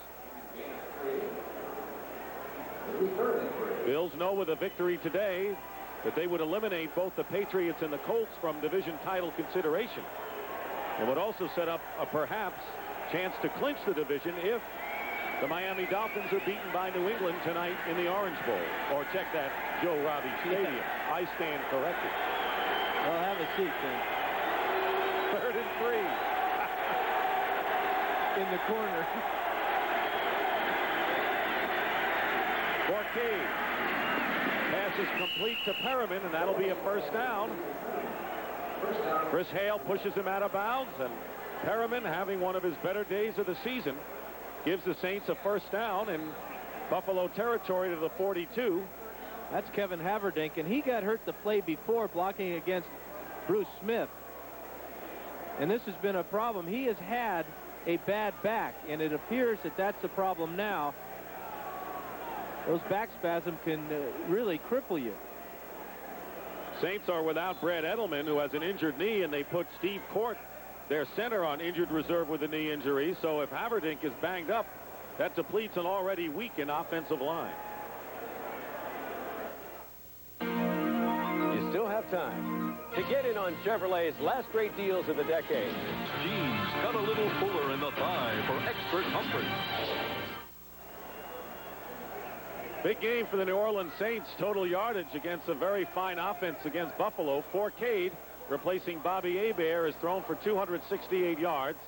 Bills know with a victory today that they would eliminate both the Patriots and the Colts from division title consideration. It would also set up a perhaps chance to clinch the division if the Miami Dolphins are beaten by New England tonight in the Orange Bowl. Or check that, Joe Robbie Stadium. I stand corrected. Well, have a seat then. 3rd and 3. In the corner. Forcade. Pass is complete to Perriman, and that'll be a 1st down. Chris Hale pushes him out of bounds, and Perriman, having one of his better days of the season, gives the Saints a 1st down in Buffalo territory to the 42. That's Kevin Haverdink, and he got hurt the play before blocking against Bruce Smith. And this has been a problem. He has had a bad back, and it appears that that's the problem now. Those back spasms can really cripple you. Saints are without Brad Edelman, who has an injured knee, and they put Steve Court, their center, on injured reserve with a knee injury. So if Haverdink is banged up, that depletes an already weakened offensive line. You still have time to get in on Chevrolet's last great deals of the decade. Jeans cut a little fuller in the thigh for extra comfort. Big game for the New Orleans Saints. Total yardage against a very fine offense against Buffalo. Forcade, replacing Bobby Hebert, has thrown for 268 yards.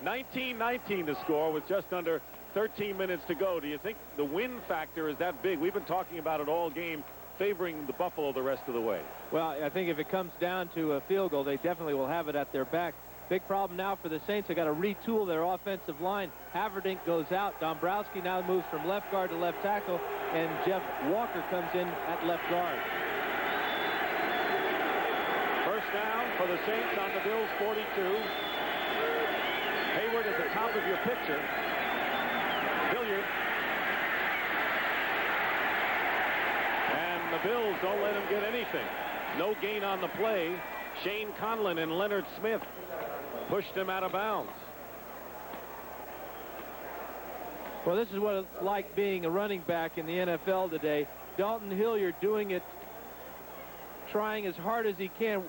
19-19 to score with just under 13 minutes to go. Do you think the win factor is that big? We've been talking about it all game. favoring the Buffalo the rest of the way. Well, I think if it comes down to a field goal, they definitely will have it at their back. Big problem now for the Saints. They got to retool their offensive line. Haverdink goes out. Dombrowski now moves from left guard to left tackle, and Jeff Walker comes in at left guard. First down for the Saints on the Bills' 42. Hayward at the top of your picture. Hilliard. And the Bills don't let him get anything. No gain on the play. Shane Conlon and Leonard Smith pushed him out of bounds. Well, this is what it's like being a running back in the NFL today. Dalton Hilliard doing it, trying as hard as he can.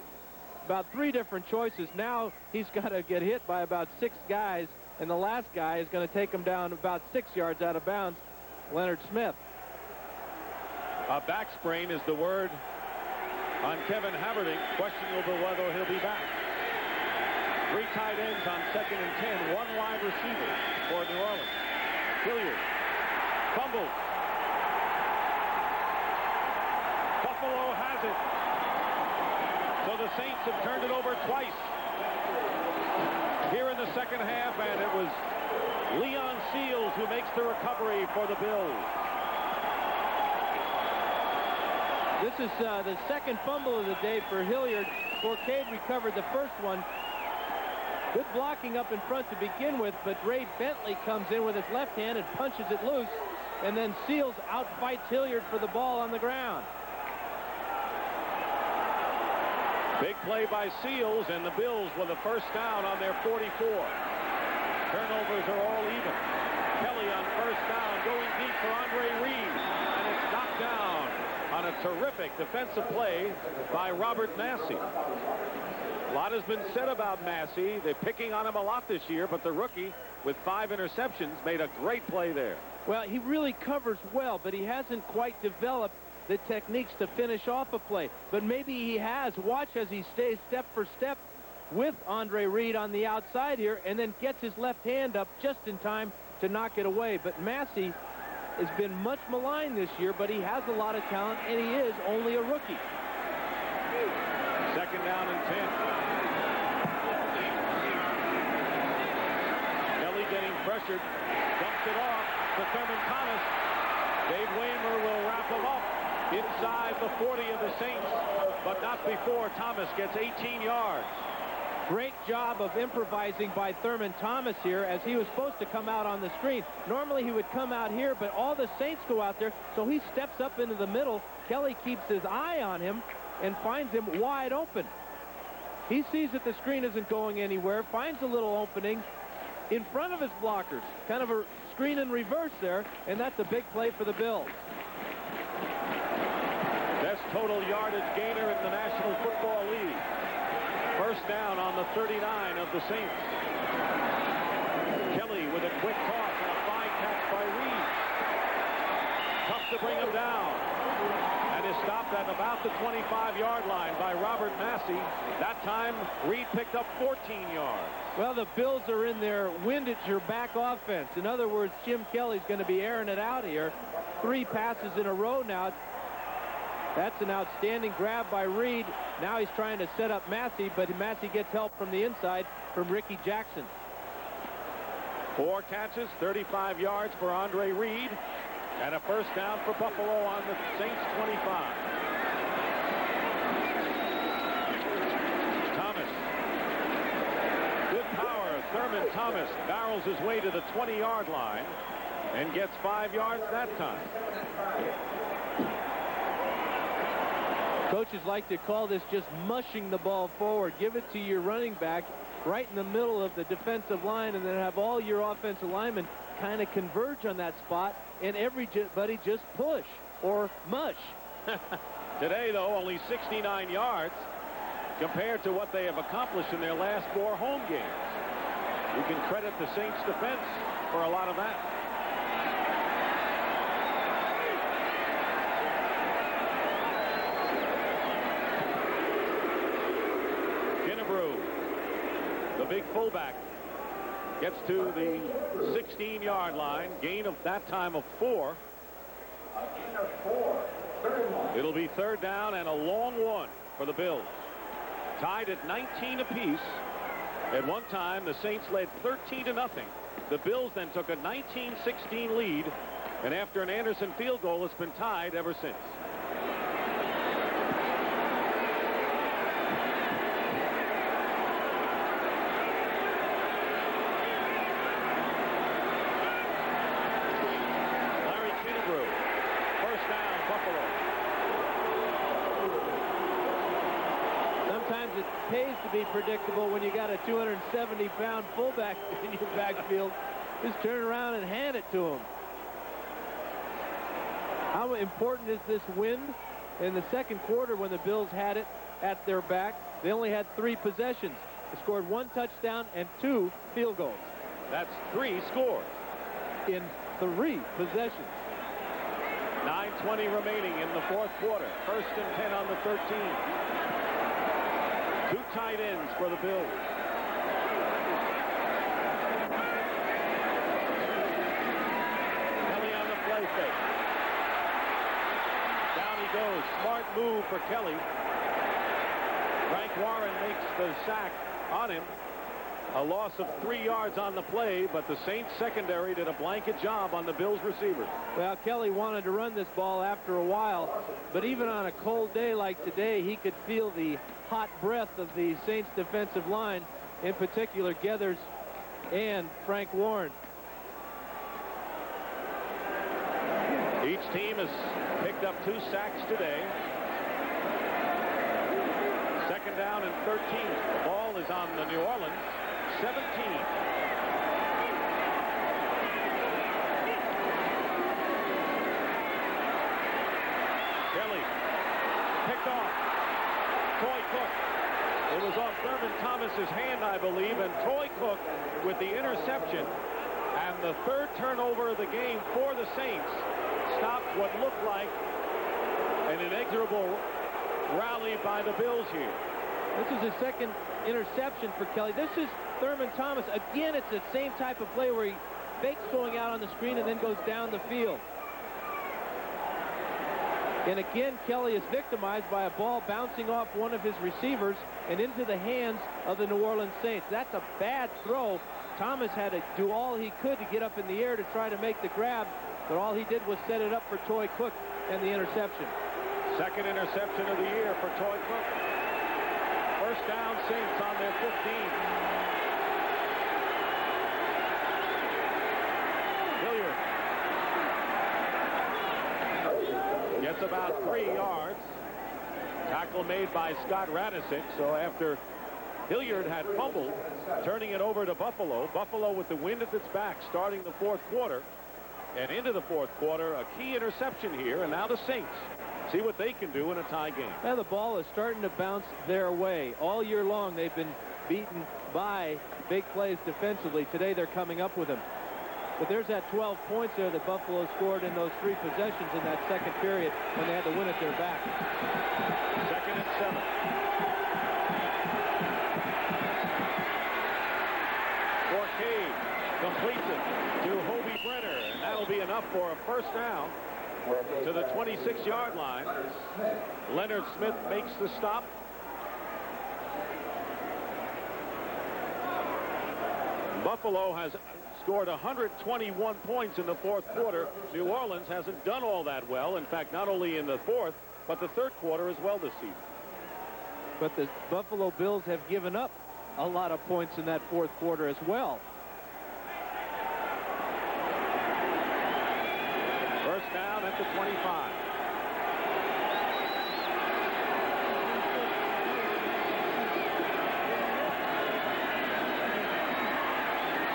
About 3 different choices. Now he's got to get hit by about 6 guys, and the last guy is going to take him down about 6 yards out of bounds, Leonard Smith. A back sprain is the word on Kevin Haverdink. Questionable whether he'll be back. 3 tight ends on 2nd and 10. 1 wide receiver for New Orleans. Hilliard fumbles. Buffalo has it. So the Saints have turned it over twice here in the second half, and it was Leon Seals who makes the recovery for the Bills. This is the second fumble of the day for Hilliard. Forcade recovered the first one. Good blocking up in front to begin with, but Ray Bentley comes in with his left hand and punches it loose, and then Seals outfights Hilliard for the ball on the ground. Big play by Seals, and the Bills with a first down on their 44. Turnovers are all even. Kelly on first down, going deep for Andre Reed, and it's knocked down on a terrific defensive play by Robert Massey. A lot has been said about Massey. They're picking on him a lot this year, but the rookie with 5 interceptions made a great play there. Well, he really covers well, but he hasn't quite developed the techniques to finish off a play. But maybe he has. Watch as he stays step for step with Andre Reed on the outside here, and then gets his left hand up just in time to knock it away. But Massey has been much maligned this year, but he has a lot of talent, and he is only a rookie. 2nd down and 10. Kelly getting pressured. Dumps it off to Thurman Thomas. Dave Waymer will wrap him up inside the 40 of the Saints, but not before Thomas gets 18 yards. Great job of improvising by Thurman Thomas here, as he was supposed to come out on the screen. Normally he would come out here, but all the Saints go out there, so he steps up into the middle. Kelly keeps his eye on him and finds him wide open. He sees that the screen isn't going anywhere, finds a little opening in front of his blockers. Kind of a screen in reverse there, and that's a big play for the Bills. Best total yardage gainer in the National Football League. First down on the 39 of the Saints. Kelly with a quick toss and a fine catch by Reed. Tough to bring him down. And is stopped at about the 25-yard line by Robert Massey. That time, Reed picked up 14 yards. Well, the Bills are in their wind at your back offense. In other words, Jim Kelly's going to be airing it out here. 3 passes in a row now. That's an outstanding grab by Reed. Now he's trying to set up Massey, but Massey gets help from the inside from Ricky Jackson. 4 catches, 35 yards for Andre Reed, and a first down for Buffalo on the Saints 25. Thomas. Good power. Thurman Thomas barrels his way to the 20-yard line and gets 5 yards that time. Coaches like to call this just mushing the ball forward. Give it to your running back right in the middle of the defensive line, and then have all your offensive linemen kind of converge on that spot, and everybody just push or mush. Today, though, only 69 yards compared to what they have accomplished in their last 4 home games. You can credit the Saints defense for a lot of that. The big fullback gets to the 16-yard line. Gain of that time of 4. It'll be third down and a long one for the Bills. Tied at 19 apiece. At one time, the Saints led 13-0. The Bills then took a 19-16 lead, and after an Anderson field goal, it's been tied ever since. Larry Kinnebrew, first down, Buffalo. Sometimes it pays to be predictable when you got a 270-pound fullback in your backfield. Just turn around and hand it to him. How important is this wind? In the second quarter, when the Bills had it at their back, they only had 3 possessions. They scored 1 touchdown and 2 field goals. That's 3 scores. In 3 possessions. 9:20 remaining in the fourth quarter. First and 10 on the 13. 2 tight ends for the Bills. Kelly on the play fake. Down he goes. Smart move for Kelly. Frank Warren makes the sack on him. A loss of 3 yards on the play, but the Saints secondary did a blanket job on the Bills receivers. Well, Kelly wanted to run this ball after a while, but even on a cold day like today, he could feel the hot breath of the Saints defensive line, in particular Geathers and Frank Warren. Each team has picked up 2 sacks today. Second down and 13. The ball is on the New Orleans 17. Kelly picked off. Troy Cook. It was off Thurman Thomas's hand, I believe, and Troy Cook with the interception and the 3rd turnover of the game for the Saints stopped what looked like an inexorable rally by the Bills here. This is his 2nd interception for Kelly. This is Thurman Thomas. Again, it's the same type of play where he fakes going out on the screen and then goes down the field. And again, Kelly is victimized by a ball bouncing off one of his receivers and into the hands of the New Orleans Saints. That's a bad throw. Thomas had to do all he could to get up in the air to try to make the grab, but all he did was set it up for Troy Cook and the interception. 2nd interception of the year for Troy Cook. First down, Saints on their 15. Hilliard gets about 3 yards. Tackle made by Scott Radicic. So after Hilliard had fumbled, turning it over to Buffalo. Buffalo with the wind at its back starting the fourth quarter. And into the fourth quarter, a key interception here. And now the Saints see what they can do in a tie game. Well, the ball is starting to bounce their way. All year long, they've been beaten by big plays defensively. Today, they're coming up with them. But there's that 12 points there that Buffalo scored in those 3 possessions in that second period when they had the wind at their back. 2nd and 7. Forcade completes it to Hobie Brenner, and that'll be enough for a first down to the 26-yard line. Leonard Smith makes the stop. Buffalo has scored 121 points in the fourth quarter. New Orleans hasn't done all that well. In fact, not only in the fourth, but the third quarter as well this season. But the Buffalo Bills have given up a lot of points in that fourth quarter as well. First down at the 25.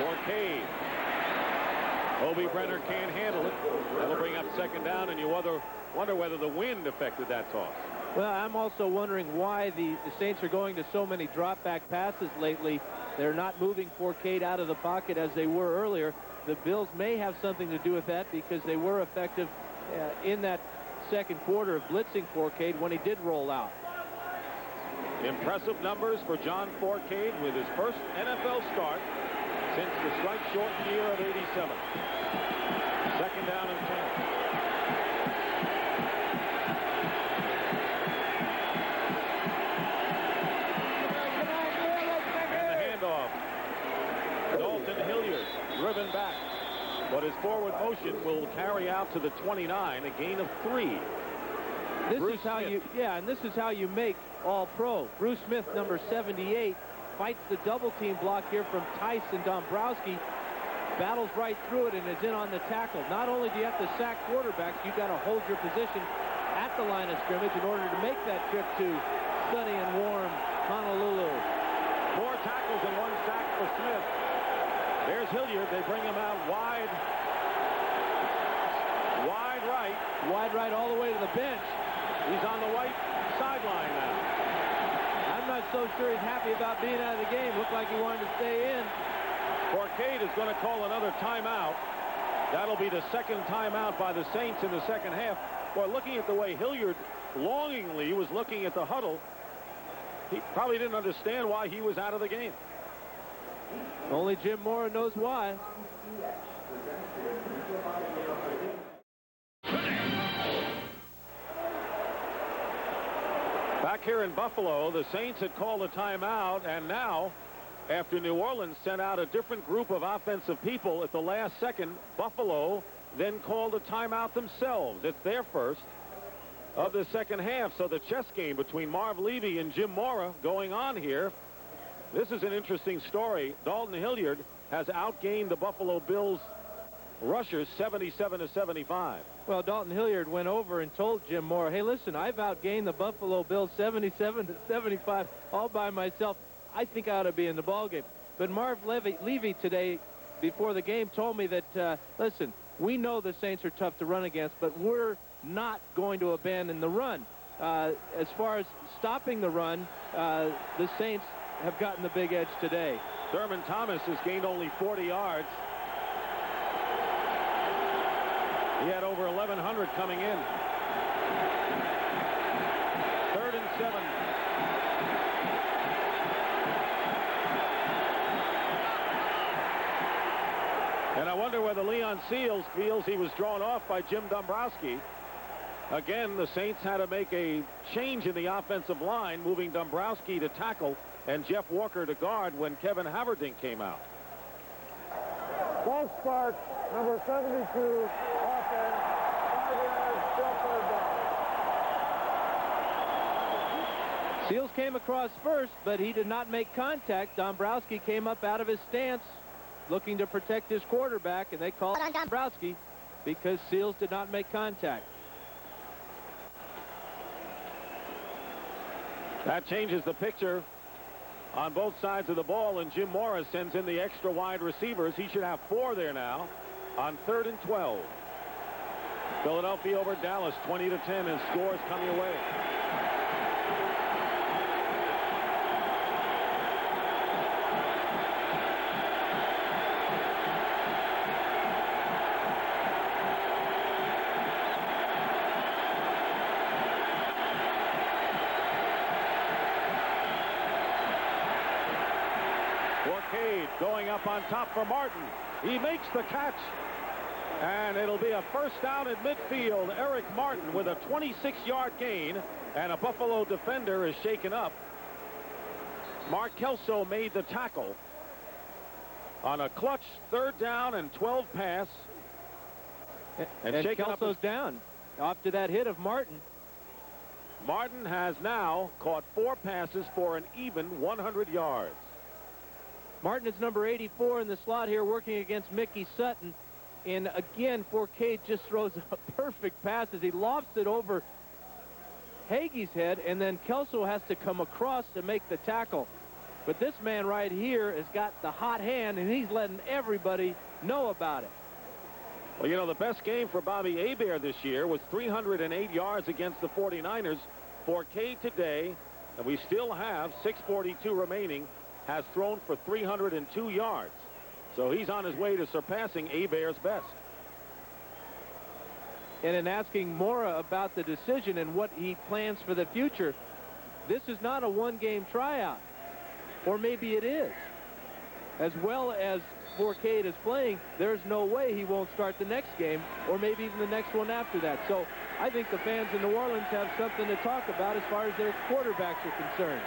Forcade. Hobie Brenner can't handle it. That'll bring up second down, and you wonder whether the wind affected that toss. Well, I'm also wondering why the Saints are going to so many drop-back passes lately. They're not moving Forcade out of the pocket as they were earlier. The Bills may have something to do with that because they were effective in that second quarter of blitzing Forcade when he did roll out. Impressive numbers for John Forcade with his first NFL start since the strike-shortened year of '87. Second down and 10. motion will carry out to the 29, a gain of 3. This is how you make All-Pro. Bruce Smith, number 78, fights the double team block here from Tice and Dombrowski, battles right through it and is in on the tackle. Not only do you have to sack quarterbacks, you've got to hold your position at the line of scrimmage in order to make that trip to sunny and warm Honolulu. 4 tackles and 1 sack for Smith. There's Hilliard. They bring him out wide right. Wide right all the way to the bench. He's on the right sideline now. I'm not so sure he's happy about being out of the game. Looked like he wanted to stay in. Forcade is going to call another timeout. That'll be the second timeout by the Saints in the second half. Boy, looking at the way Hilliard longingly was looking at the huddle, he probably didn't understand why he was out of the game. Only Jim Mora knows why. Back here in Buffalo, the Saints had called a timeout, and now, after New Orleans sent out a different group of offensive people at the last second, Buffalo then called a timeout themselves. It's their first of the second half. So the chess game between Marv Levy and Jim Mora going on here. This is an interesting story. Dalton Hilliard has outgained the Buffalo Bills rushers 77-75. Well, Dalton Hilliard went over and told Jim Mora, hey, listen, I've outgained the Buffalo Bills 77-75 all by myself. I think I ought to be in the ballgame. But Marv Levy today, before the game, told me that, listen, we know the Saints are tough to run against, but we're not going to abandon the run. As far as stopping the run, the Saints have gotten the big edge today. Thurman Thomas has gained only 40 yards. He had over 1,100 coming in. 3rd and 7. And I wonder whether Leon Seals feels he was drawn off by Jim Dombrowski. Again, the Saints had to make a change in the offensive line, moving Dombrowski to tackle and Jeff Walker to guard when Kevin Haverdink came out. False start, number 72, offense, 5 yards, still 3rd down. Seals came across first, but he did not make contact. Dombrowski came up out of his stance looking to protect his quarterback, and they called on Dombrowski because Seals did not make contact. That changes the picture on both sides of the ball, and Jim Mora sends in the extra wide receivers. He should have 4 there now on 3rd and 12. Philadelphia over Dallas 20-10, and scores coming away. Going up on top for Martin. He makes the catch. And it'll be a first down at midfield. Eric Martin with a 26-yard gain. And a Buffalo defender is shaken up. Mark Kelso made the tackle on a clutch 3rd down and 12 pass. And Kelso's down after that hit of Martin. Martin has now caught 4 passes for an even 100 yards. Martin is number 84 in the slot here, working against Mickey Sutton. And again, Forcade just throws a perfect pass as he lofts it over Hagee's head, and then Kelso has to come across to make the tackle. But this man right here has got the hot hand, and he's letting everybody know about it. Well, you know, the best game for Bobby Hebert this year was 308 yards against the 49ers. Forcade today, and we still have 6:42 remaining, has thrown for 302 yards. So he's on his way to surpassing Hebert's best. And in asking Mora about the decision and what he plans for the future, this is not a one-game tryout. Or maybe it is. As well as Forcade is playing, there's no way he won't start the next game, or maybe even the next one after that. So I think the fans in New Orleans have something to talk about as far as their quarterbacks are concerned.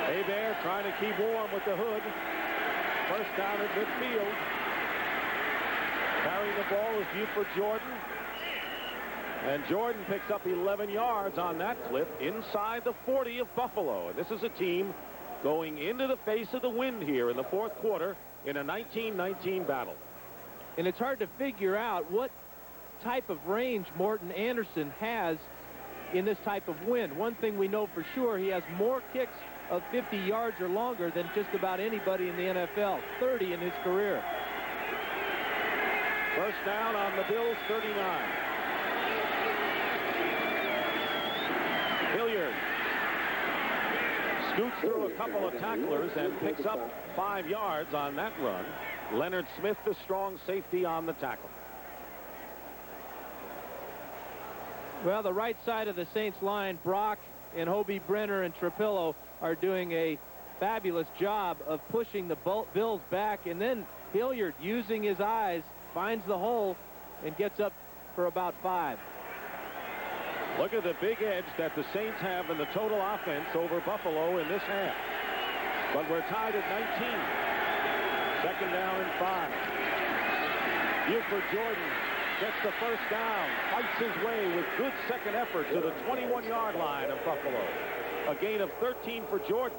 Hebert trying to keep warm with the hood. First down at midfield. Carrying the ball is Buford Jordan. And Jordan picks up 11 yards on that clip inside the 40 of Buffalo. And this is a team going into the face of the wind here in the fourth quarter in a 19-19 battle. And it's hard to figure out what type of range Morten Andersen has in this type of wind. One thing we know for sure, he has more kicks of 50 yards or longer than just about anybody in the NFL, 30 in his career. First down on the Bills, 39. Hilliard scoots through a couple of tacklers and picks up 5 yards on that run. Leonard Smith, the strong safety, on the tackle. Well, the right side of the Saints line, Brock and Hobie Brenner and Trapillo are doing a fabulous job of pushing the Bills back, and then Hilliard, using his eyes, finds the hole and gets up for about 5. Look at the big edge that the Saints have in the total offense over Buffalo in this half. But we're tied at 19. Second down and 5. Buford Jordan gets the first down, fights his way with good second effort to the 21-yard line of Buffalo. A gain of 13 for Jordan.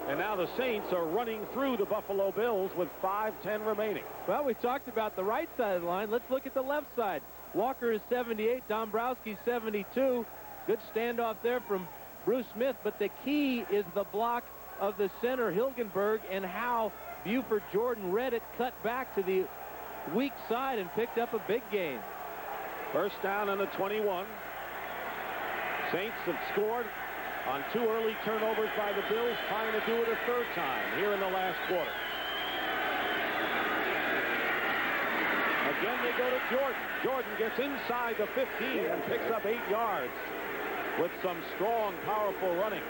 And now the Saints are running through the Buffalo Bills with 5:10 remaining. Well, we talked about the right side of the line. Let's look at the left side. Walker is 78. Dombrowski 72. Good standoff there from Bruce Smith. But the key is the block of the center, Hilgenberg, and how Buford Jordan read it, cut back to the weak side, and picked up a big gain. First down on the 21. Saints have scored on 2 early turnovers by the Bills, trying to do it a third time here in the last quarter. Again, they go to Jordan. Jordan gets inside the 15 and picks up 8 yards with some strong, powerful running.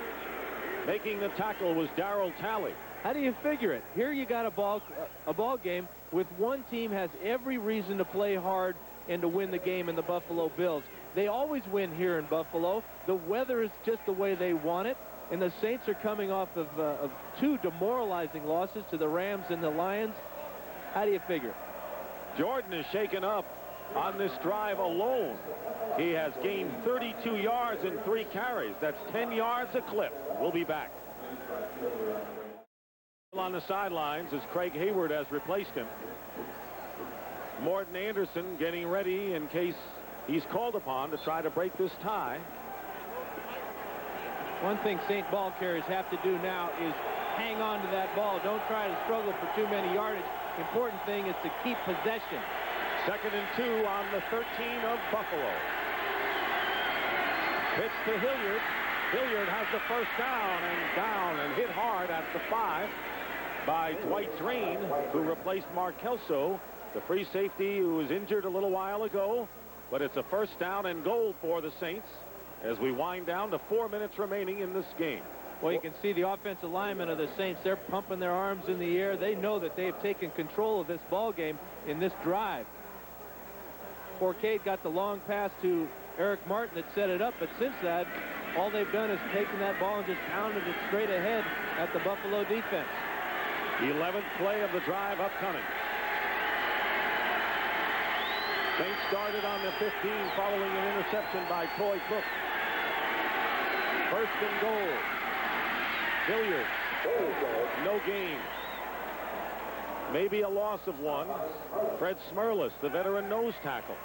Making the tackle was Darryl Talley. How do you figure it? Here you got a ball game with one team has every reason to play hard and to win the game in the Buffalo Bills. They always win here in Buffalo. The weather is just the way they want it. And the Saints are coming off of 2 demoralizing losses to the Rams and the Lions. How do you figure? Jordan is shaken up on this drive alone. He has gained 32 yards in 3 carries. That's 10 yards a clip. We'll be back. On the sidelines as Craig Hayward has replaced him. Morten Andersen getting ready in case he's called upon to try to break this tie. One thing Saint ball carriers have to do now is hang on to that ball. Don't try to struggle for too many yardage. Important thing is to keep possession. Second and 2 on the 13 of Buffalo. Pitch to Hilliard. Hilliard has the first down and hit hard at the 5 by Dwight Drain, who replaced Mark Kelso, the free safety who was injured a little while ago. But it's a first down and goal for the Saints as we wind down to 4 minutes remaining in this game. Well, you can see the offensive linemen of the Saints. They're pumping their arms in the air. They know that they've taken control of this ball game in this drive. Forcade got the long pass to Eric Martin that set it up, but since that, all they've done is taken that ball and just pounded it straight ahead at the Buffalo defense. 11th play of the drive upcoming. Saints started on the 15 following an interception by Troy Cook. First and goal. Hilliard. No gain. Maybe a loss of 1. Fred Smerlis, the veteran nose tackle.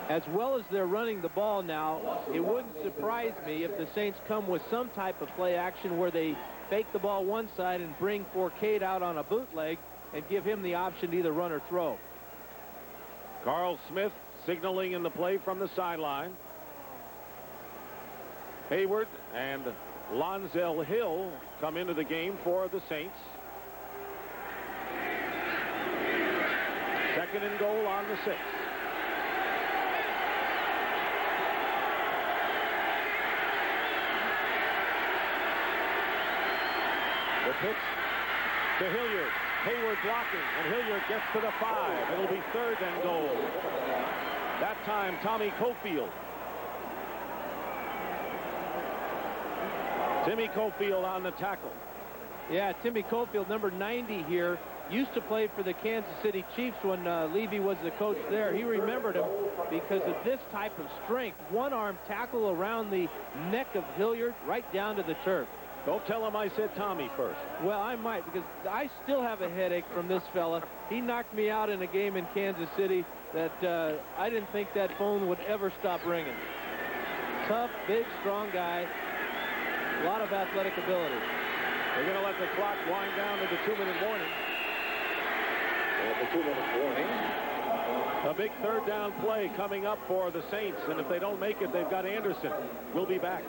As well as they're running the ball now, it wouldn't surprise me if the Saints come with some type of play action where they fake the ball one side and bring Forcade out on a bootleg and give him the option to either run or throw. Carl Smith signaling in the play from the sideline. Hayward and Lonzel Hill come into the game for the Saints. Second and goal on the 6. The pitch to Hilliard. Hayward blocking, and Hilliard gets to the 5. It'll be third and goal. That time, Tommy Cofield. Timmy Cofield on the tackle. Yeah, Timmy Cofield, number 90 here, used to play for the Kansas City Chiefs when Levy was the coach there. He remembered him because of this type of strength. One-arm tackle around the neck of Hilliard right down to the turf. Don't tell him I said Tommy first. Well, I might, because I still have a headache from this fella. He knocked me out in a game in Kansas City that I didn't think that phone would ever stop ringing. Tough, big, strong guy. A lot of athletic ability. They're going to let the clock wind down to the 2-minute warning. The 2-minute warning. A big third down play coming up for the Saints, and if they don't make it, they've got Anderson. We'll be back.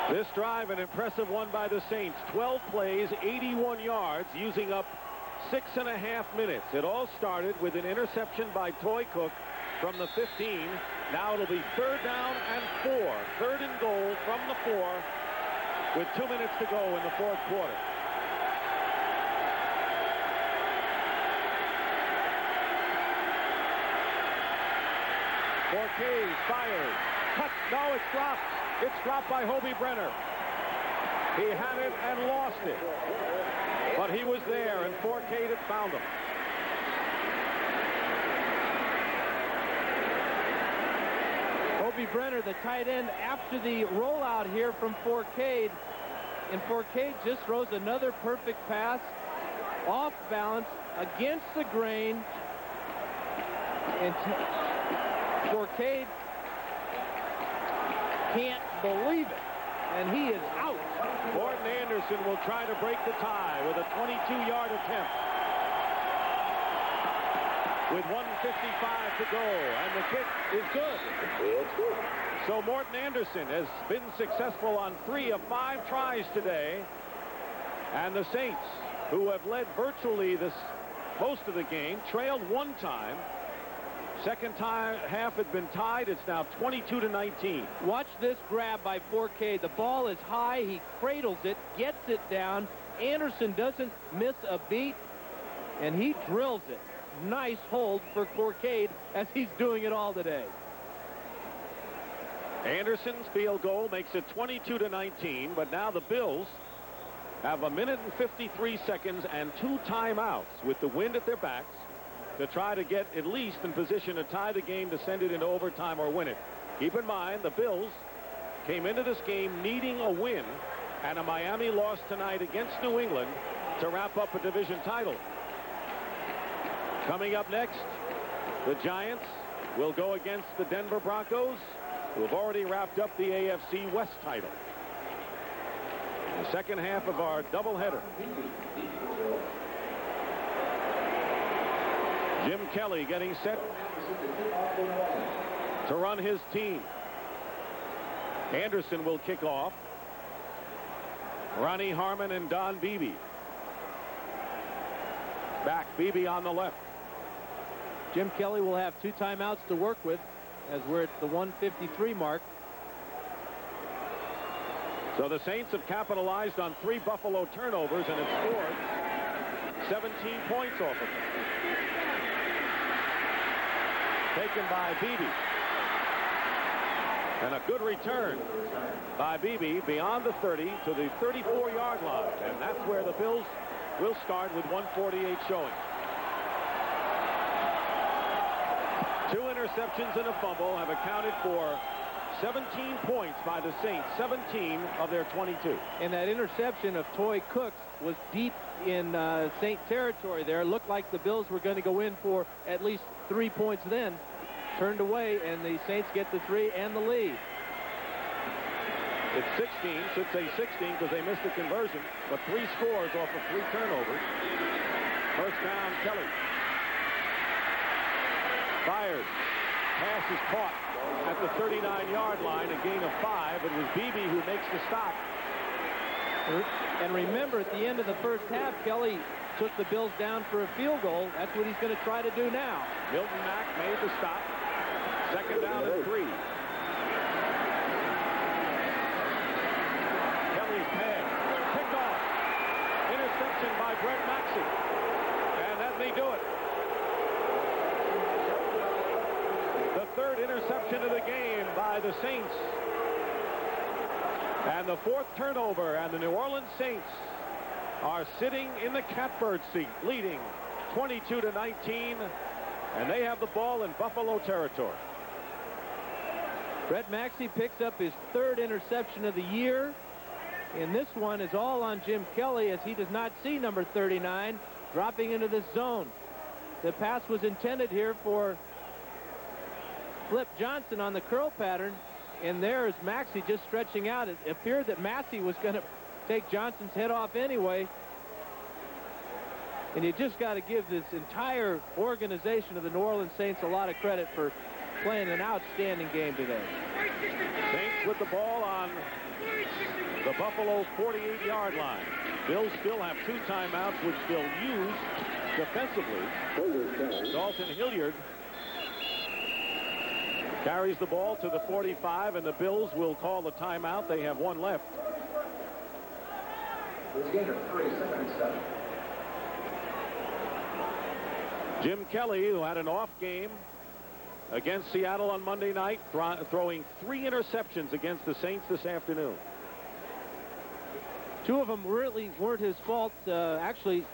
This drive, an impressive one by the Saints. 12 plays, 81 yards, using up 6.5 minutes. It all started with an interception by Toy Cook from the 15. Now it'll be 3rd down and 4. 3rd and goal from the 4 with 2 minutes to go in the 4th quarter. Forcade fires. Cut. No, it's dropped. It's dropped by Hobie Brenner. He had it and lost it. But he was there, and Forcade had found him. Hobie Brenner, the tight end, after the rollout here from Forcade. And Forcade just throws another perfect pass. Off balance, against the grain. And Forcade can't believe it, and he is out. Morton Anderson will try to break the tie with a 22-yard attempt. With 1:55 to go, and the kick is good. It's good. So Morton Anderson has been successful on 3 of 5 tries today. And the Saints, who have led virtually most of the game, trailed one time. Second half had been tied. It's now 22-19. Watch this grab by Forcade. The ball is high. He cradles it, gets it down. Anderson doesn't miss a beat, and he drills it. Nice hold for Forcade, as he's doing it all today. Anderson's field goal makes it 22-19, but now the Bills have 1 minute and 53 seconds and 2 timeouts with the wind at their backs to try to get at least in position to tie the game, to send it into overtime or win it. Keep in mind, the Bills came into this game needing a win and a Miami loss tonight against New England to wrap up a division title. Coming up next, the Giants will go against the Denver Broncos, who have already wrapped up the AFC West title. The second half of our doubleheader. Jim Kelly getting set to run his team. Anderson will kick off. Ronnie Harmon and Don Beebe. Back, Beebe on the left. Jim Kelly will have 2 timeouts to work with as we're at the 1:53 mark. So the Saints have capitalized on 3 Buffalo turnovers and have scored 17 points off of them. Taken by Beebe. And a good return by Beebe beyond the 30 to the 34-yard line. And that's where the Bills will start with 1:48 showing. 2 interceptions and a fumble have accounted for 17 points by the Saints, 17 of their 22. And that interception of Toy Cook was deep in Saint territory there. It looked like the Bills were going to go in for at least 3 points then. Turned away, and the Saints get the 3 and the lead. It's 16, should say 16 because they missed the conversion, but 3 scores off of 3 turnovers. First down, Kelly. Fires. Pass is caught at the 39-yard line, a gain of 5. It was Beebe who makes the stop. And remember, at the end of the first half, Kelly took the Bills down for a field goal. That's what he's going to try to do now. Milton Mack made the stop. Second down and 3. Kelly's pass. Picked off. Interception by Brett Maxey. And that may do it. The 3rd interception of the game by the Saints. And the 4th turnover, and the New Orleans Saints are sitting in the catbird seat, leading 22-19, and they have the ball in Buffalo territory. Brett Maxey picks up his 3rd interception of the year, and this one is all on Jim Kelly, as he does not see number 39 dropping into the zone. The pass was intended here for Flip Johnson on the curl pattern, and there's Maxey just stretching out. It appeared that Maxey was going to take Johnson's head off anyway. And you just got to give this entire organization of the New Orleans Saints a lot of credit for playing an outstanding game today. Saints with the ball on the Buffalo 48-yard line. Bills still have 2 timeouts, which they'll use defensively. Dalton Hilliard carries the ball to the 45, and the Bills will call the timeout. They have 1 left. Jim Kelly, who had an off game against Seattle on Monday night, throwing 3 interceptions against the Saints this afternoon. 2 of them really weren't his fault. Actually,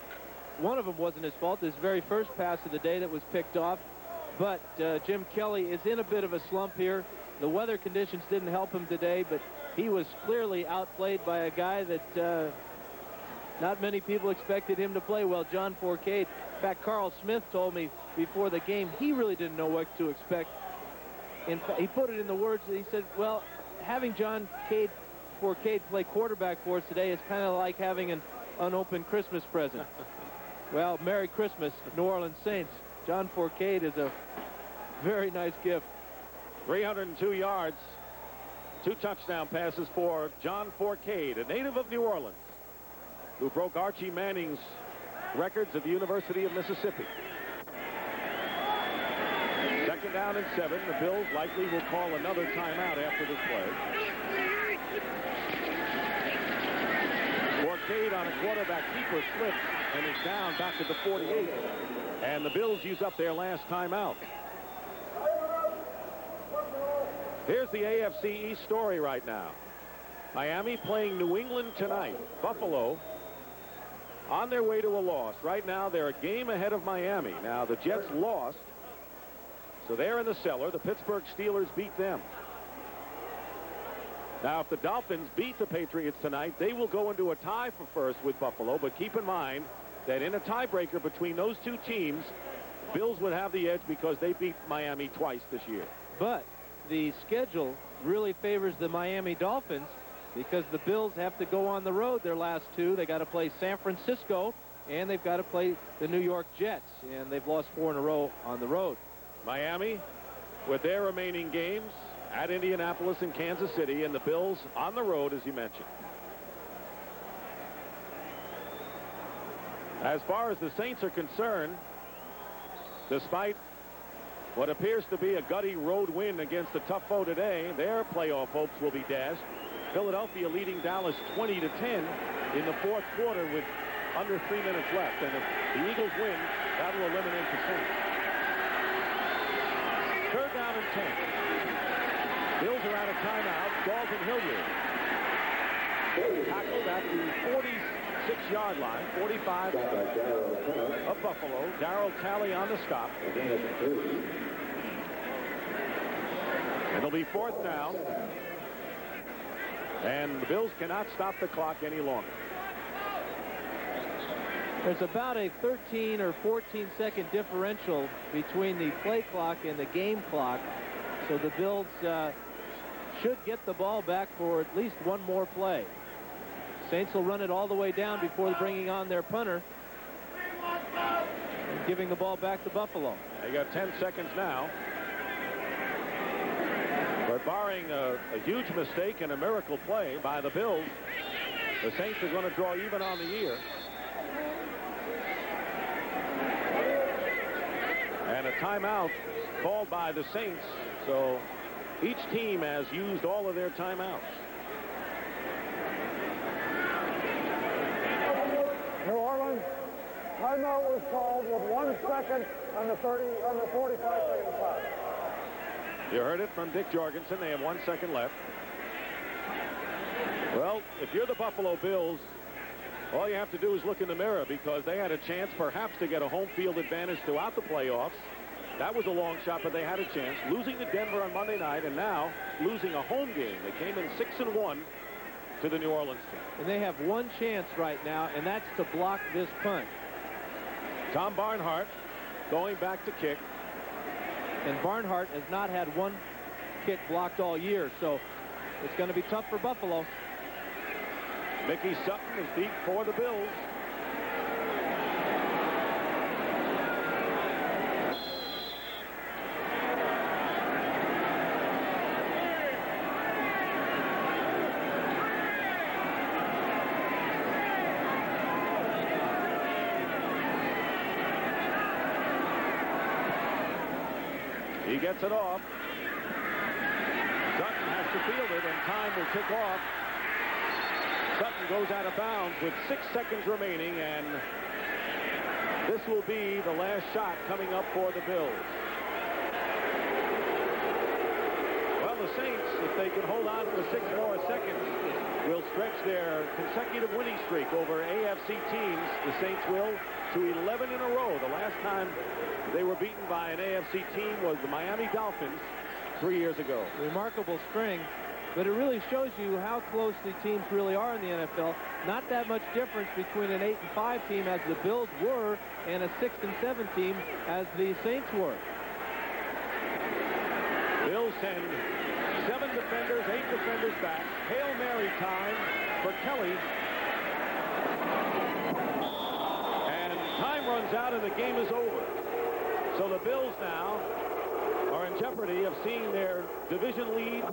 one of them wasn't his fault. His very first pass of the day that was picked off. But Jim Kelly is in a bit of a slump here. The weather conditions didn't help him today, but he was clearly outplayed by a guy that not many people expected him to play well, John Fourcade. In fact, Carl Smith told me before the game he really didn't know what to expect. In fact, he put it in the words that he said, well, having John Fourcade play quarterback for us today is kind of like having an unopened Christmas present. Well, Merry Christmas, New Orleans Saints. John Fourcade is a very nice gift. 302 yards, 2 touchdown passes for John Fourcade, a native of New Orleans, who broke Archie Manning's records at the University of Mississippi. 2nd down and 7. The Bills likely will call another timeout after this play. Fourcade on a quarterback keeper slips and is down back at the 48. And the Bills use up their last timeout. Here's the AFC East story right now. Miami playing New England tonight. Buffalo on their way to a loss. Right now, they're a game ahead of Miami. Now, the Jets lost, so they're in the cellar. The Pittsburgh Steelers beat them. Now, if the Dolphins beat the Patriots tonight, they will go into a tie for first with Buffalo. But keep in mind that in a tiebreaker between those 2 teams, Bills would have the edge because they beat Miami twice this year. But the schedule really favors the Miami Dolphins, because the Bills have to go on the road their last 2. They got to play San Francisco, and they've got to play the New York Jets, and they've lost 4 in a row on the road. Miami, with their remaining games at Indianapolis and Kansas City, and the Bills on the road, as you mentioned. As far as the Saints are concerned, despite what appears to be a gutty road win against a tough foe today, their playoff hopes will be dashed. Philadelphia leading Dallas 20-10 in the 4th quarter with under 3 minutes left. And if the Eagles win, that will eliminate the Saints. 3rd down and 10. Bills are out of timeout. Dalton Hilliard tackled at the 46-yard line, 45 of Buffalo. Darryl Talley on the stop. And it'll be 4th down. And the Bills cannot stop the clock any longer. There's about a 13 or 14 second differential between the play clock and the game clock. So the Bills should get the ball back for at least 1 more play. Saints will run it all the way down before bringing on their punter and giving the ball back to Buffalo. They got 10 seconds now. But barring a huge mistake and a miracle play by the Bills, the Saints are going to draw even on the year. And a timeout called by the Saints. So each team has used all of their timeouts. New Orleans, timeout was called with 1 second on the 45-second clock. You heard it from Dick Jorgensen. They have 1 second left. Well, if you're the Buffalo Bills, All you have to do is look in the mirror, because they had a chance perhaps to get a home field advantage throughout the playoffs. That was a long shot, but they had a chance. Losing to Denver on Monday night, and now losing a home game. They came in 6-1 to the New Orleans team. And they have one chance right now, and that's to block this punt. Tom Barnhart going back to kick. And Barnhart has not had one kick blocked all year, so it's going to be tough for Buffalo. Mickey Sutton is deep for the Bills. He gets it off. Sutton has to field it, and time will tick off. Sutton goes out of bounds with 6 seconds remaining, and this will be the last shot coming up for the Bills. Well, the Saints, if they can hold on for 6 more seconds, will stretch their consecutive winning streak over AFC teams. The Saints will to 11 in a row. The last time they were beaten by an AFC team was the Miami Dolphins 3 years ago. Remarkable string, but it really shows you how close the teams really are in the NFL. Not that much difference between an 8-5 team, as the Bills were, and a 6-7 team, as the Saints were. Bills send 7 defenders, 8 defenders back. Hail Mary time for Kelly. And time runs out and the game is over. So the Bills now are in jeopardy of seeing their division lead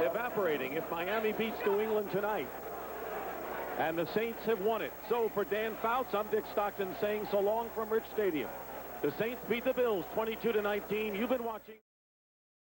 evaporating if Miami beats New England tonight. And the Saints have won it. So for Dan Fouts, I'm Dick Stockton saying so long from Rich Stadium. The Saints beat the Bills 22-19. You've been watching.